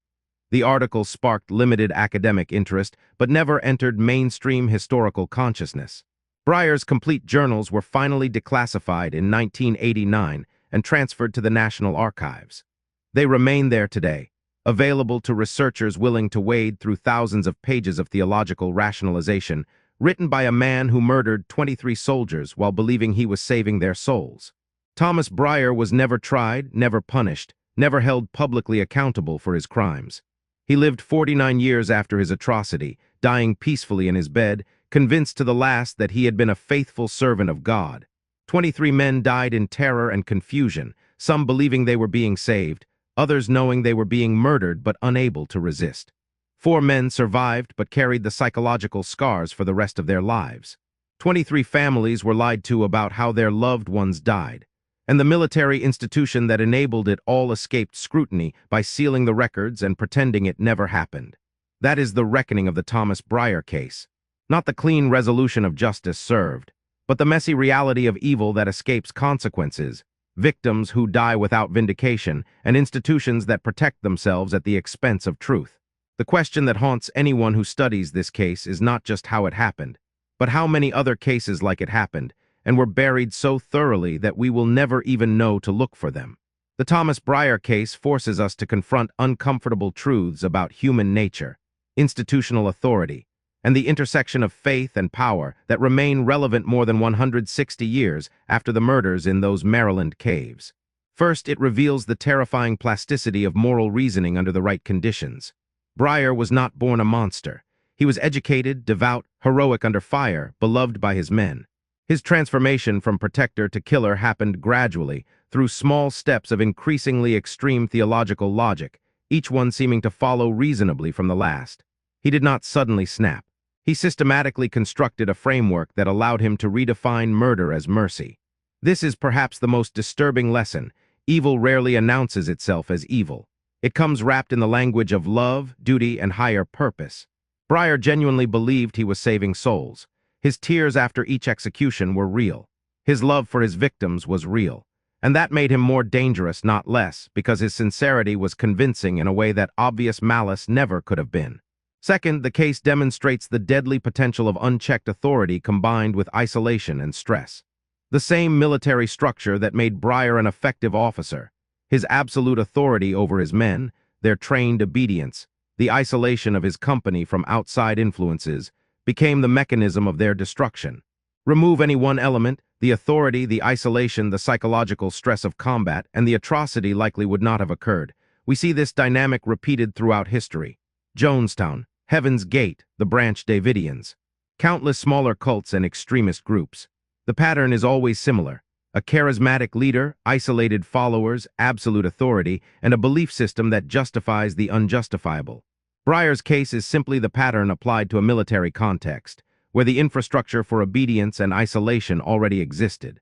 The article sparked limited academic interest but never entered mainstream historical consciousness. Brier's complete journals were finally declassified in 1989 and transferred to the National Archives. They remain there today, available to researchers willing to wade through thousands of pages of theological rationalization, written by a man who murdered 23 soldiers while believing he was saving their souls. Thomas Brier was never tried, never punished, never held publicly accountable for his crimes. He lived 49 years after his atrocity, dying peacefully in his bed, convinced to the last that he had been a faithful servant of God. 23 men died in terror and confusion, some believing they were being saved, others knowing they were being murdered but unable to resist. 4 men survived but carried the psychological scars for the rest of their lives. 23 families were lied to about how their loved ones died, and the military institution that enabled it all escaped scrutiny by sealing the records and pretending it never happened. That is the reckoning of the Thomas Brier case. Not the clean resolution of justice served, but the messy reality of evil that escapes consequences, victims who die without vindication, and institutions that protect themselves at the expense of truth. The question that haunts anyone who studies this case is not just how it happened, but how many other cases like it happened, and were buried so thoroughly that we will never even know to look for them. The Thomas Brier case forces us to confront uncomfortable truths about human nature, institutional authority, and the intersection of faith and power that remain relevant more than 160 years after the murders in those Maryland caves. First, it reveals the terrifying plasticity of moral reasoning under the right conditions. Brier was not born a monster. He was educated, devout, heroic under fire, beloved by his men. His transformation from protector to killer happened gradually, through small steps of increasingly extreme theological logic, each one seeming to follow reasonably from the last. He did not suddenly snap. He systematically constructed a framework that allowed him to redefine murder as mercy. This is perhaps the most disturbing lesson. Evil rarely announces itself as evil. It comes wrapped in the language of love, duty, and higher purpose. Brier genuinely believed he was saving souls. His tears after each execution were real. His love for his victims was real. And that made him more dangerous, not less, because his sincerity was convincing in a way that obvious malice never could have been. Second, the case demonstrates the deadly potential of unchecked authority combined with isolation and stress. The same military structure that made Brier an effective officer, his absolute authority over his men, their trained obedience, the isolation of his company from outside influences, became the mechanism of their destruction. Remove any one element, the authority, the isolation, the psychological stress of combat, and the atrocity likely would not have occurred. We see this dynamic repeated throughout history. Jonestown, Heaven's Gate, the Branch Davidians, countless smaller cults and extremist groups. The pattern is always similar: a charismatic leader, isolated followers, absolute authority, and a belief system that justifies the unjustifiable. Brier's case is simply the pattern applied to a military context, where the infrastructure for obedience and isolation already existed.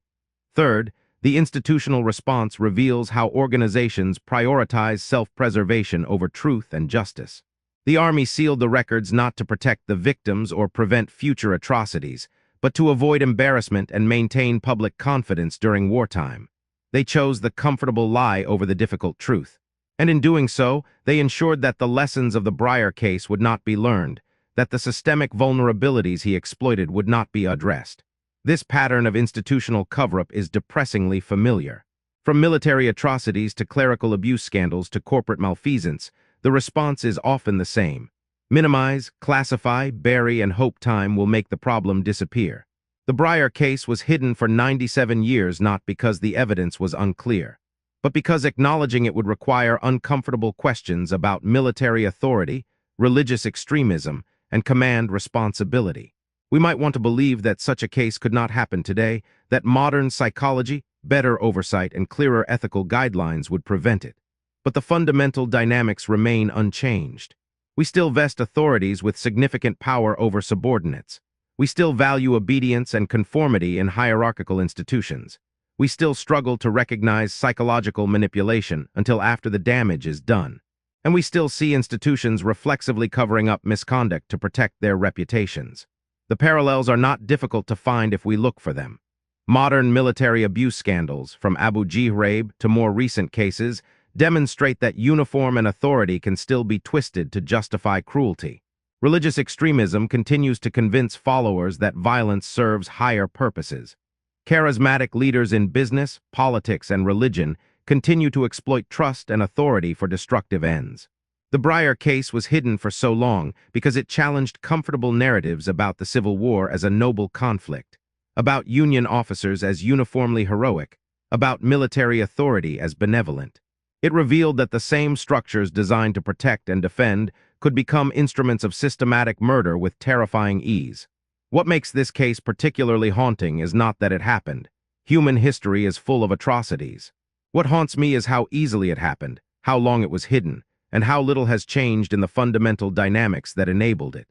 Third, the institutional response reveals how organizations prioritize self-preservation over truth and justice. The Army sealed the records not to protect the victims or prevent future atrocities, but to avoid embarrassment and maintain public confidence during wartime. They chose the comfortable lie over the difficult truth. And in doing so, they ensured that the lessons of the Brier case would not be learned, that the systemic vulnerabilities he exploited would not be addressed. This pattern of institutional cover-up is depressingly familiar. From military atrocities to clerical abuse scandals to corporate malfeasance, the response is often the same. Minimize, classify, bury, and hope time will make the problem disappear. The Brier case was hidden for 97 years not because the evidence was unclear, but because acknowledging it would require uncomfortable questions about military authority, religious extremism, and command responsibility. We might want to believe that such a case could not happen today, that modern psychology, better oversight, and clearer ethical guidelines would prevent it. But the fundamental dynamics remain unchanged. We still vest authorities with significant power over subordinates. We still value obedience and conformity in hierarchical institutions. We still struggle to recognize psychological manipulation until after the damage is done. And we still see institutions reflexively covering up misconduct to protect their reputations. The parallels are not difficult to find if we look for them. Modern military abuse scandals, from Abu Ghraib to more recent cases, demonstrate that uniform and authority can still be twisted to justify cruelty. Religious extremism continues to convince followers that violence serves higher purposes. Charismatic leaders in business, politics, and religion continue to exploit trust and authority for destructive ends. The Brier case was hidden for so long because it challenged comfortable narratives about the Civil War as a noble conflict, about Union officers as uniformly heroic, about military authority as benevolent. It revealed that the same structures designed to protect and defend could become instruments of systematic murder with terrifying ease. What makes this case particularly haunting is not that it happened. Human history is full of atrocities. What haunts me is how easily it happened, how long it was hidden, and how little has changed in the fundamental dynamics that enabled it.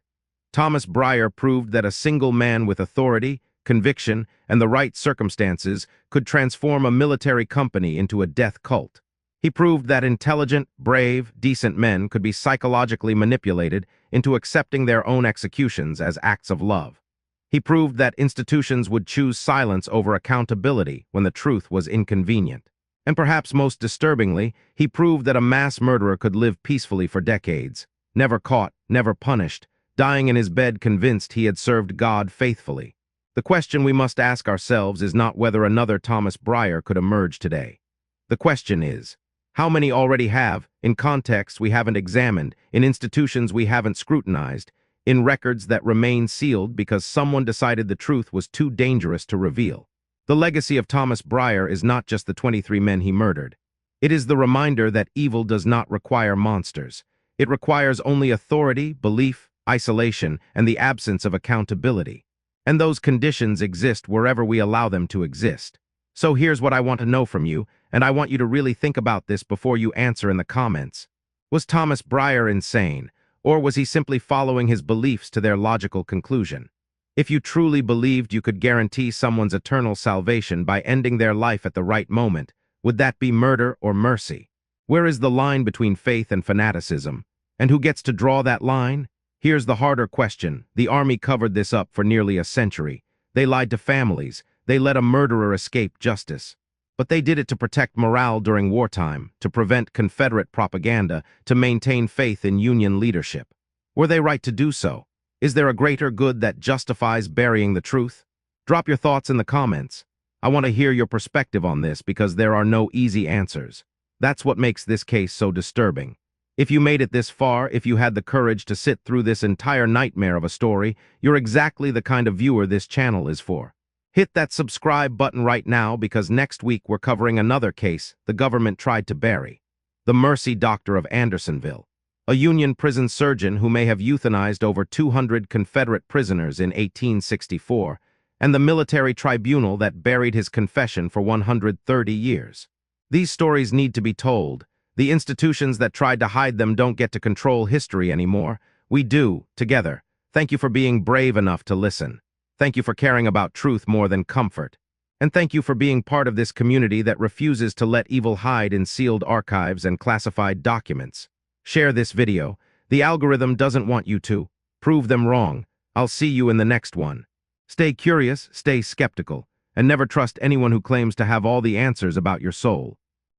Thomas Brier proved that a single man with authority, conviction, and the right circumstances could transform a military company into a death cult. He proved that intelligent, brave, decent men could be psychologically manipulated into accepting their own executions as acts of love. He proved that institutions would choose silence over accountability when the truth was inconvenient. And perhaps most disturbingly, he proved that a mass murderer could live peacefully for decades, never caught, never punished, dying in his bed convinced he had served God faithfully. The question we must ask ourselves is not whether another Thomas Brier could emerge today. The question is, how many already have, in contexts we haven't examined, in institutions we haven't scrutinized, in records that remain sealed because someone decided the truth was too dangerous to reveal? The legacy of Thomas Brier is not just the 23 men he murdered. It is the reminder that evil does not require monsters. It requires only authority, belief, isolation, and the absence of accountability. And those conditions exist wherever we allow them to exist. So here's what I want to know from you, and I want you to really think about this before you answer in the comments. Was Thomas Brier insane, or was he simply following his beliefs to their logical conclusion? If you truly believed you could guarantee someone's eternal salvation by ending their life at the right moment, would that be murder or mercy? Where is the line between faith and fanaticism? And who gets to draw that line? Here's the harder question. The army covered this up for nearly a century. They lied to families. They let a murderer escape justice. But they did it to protect morale during wartime, to prevent Confederate propaganda, to maintain faith in Union leadership. Were they right to do so? Is there a greater good that justifies burying the truth? Drop your thoughts in the comments. I want to hear your perspective on this because there are no easy answers. That's what makes this case so disturbing. If you made it this far, if you had the courage to sit through this entire nightmare of a story, you're exactly the kind of viewer this channel is for. Hit that subscribe button right now because next week we're covering another case the government tried to bury. The Mercy Doctor of Andersonville, a Union prison surgeon who may have euthanized over 200 Confederate prisoners in 1864, and the military tribunal that buried his confession for 130 years. These stories need to be told. The institutions that tried to hide them don't get to control history anymore. We do, together. Thank you for being brave enough to listen. Thank you for caring about truth more than comfort. And thank you for being part of this community that refuses to let evil hide in sealed archives and classified documents. Share this video. The algorithm doesn't want you to. Prove them wrong. I'll see you in the next one. Stay curious, stay skeptical, and never trust anyone who claims to have all the answers about your soul.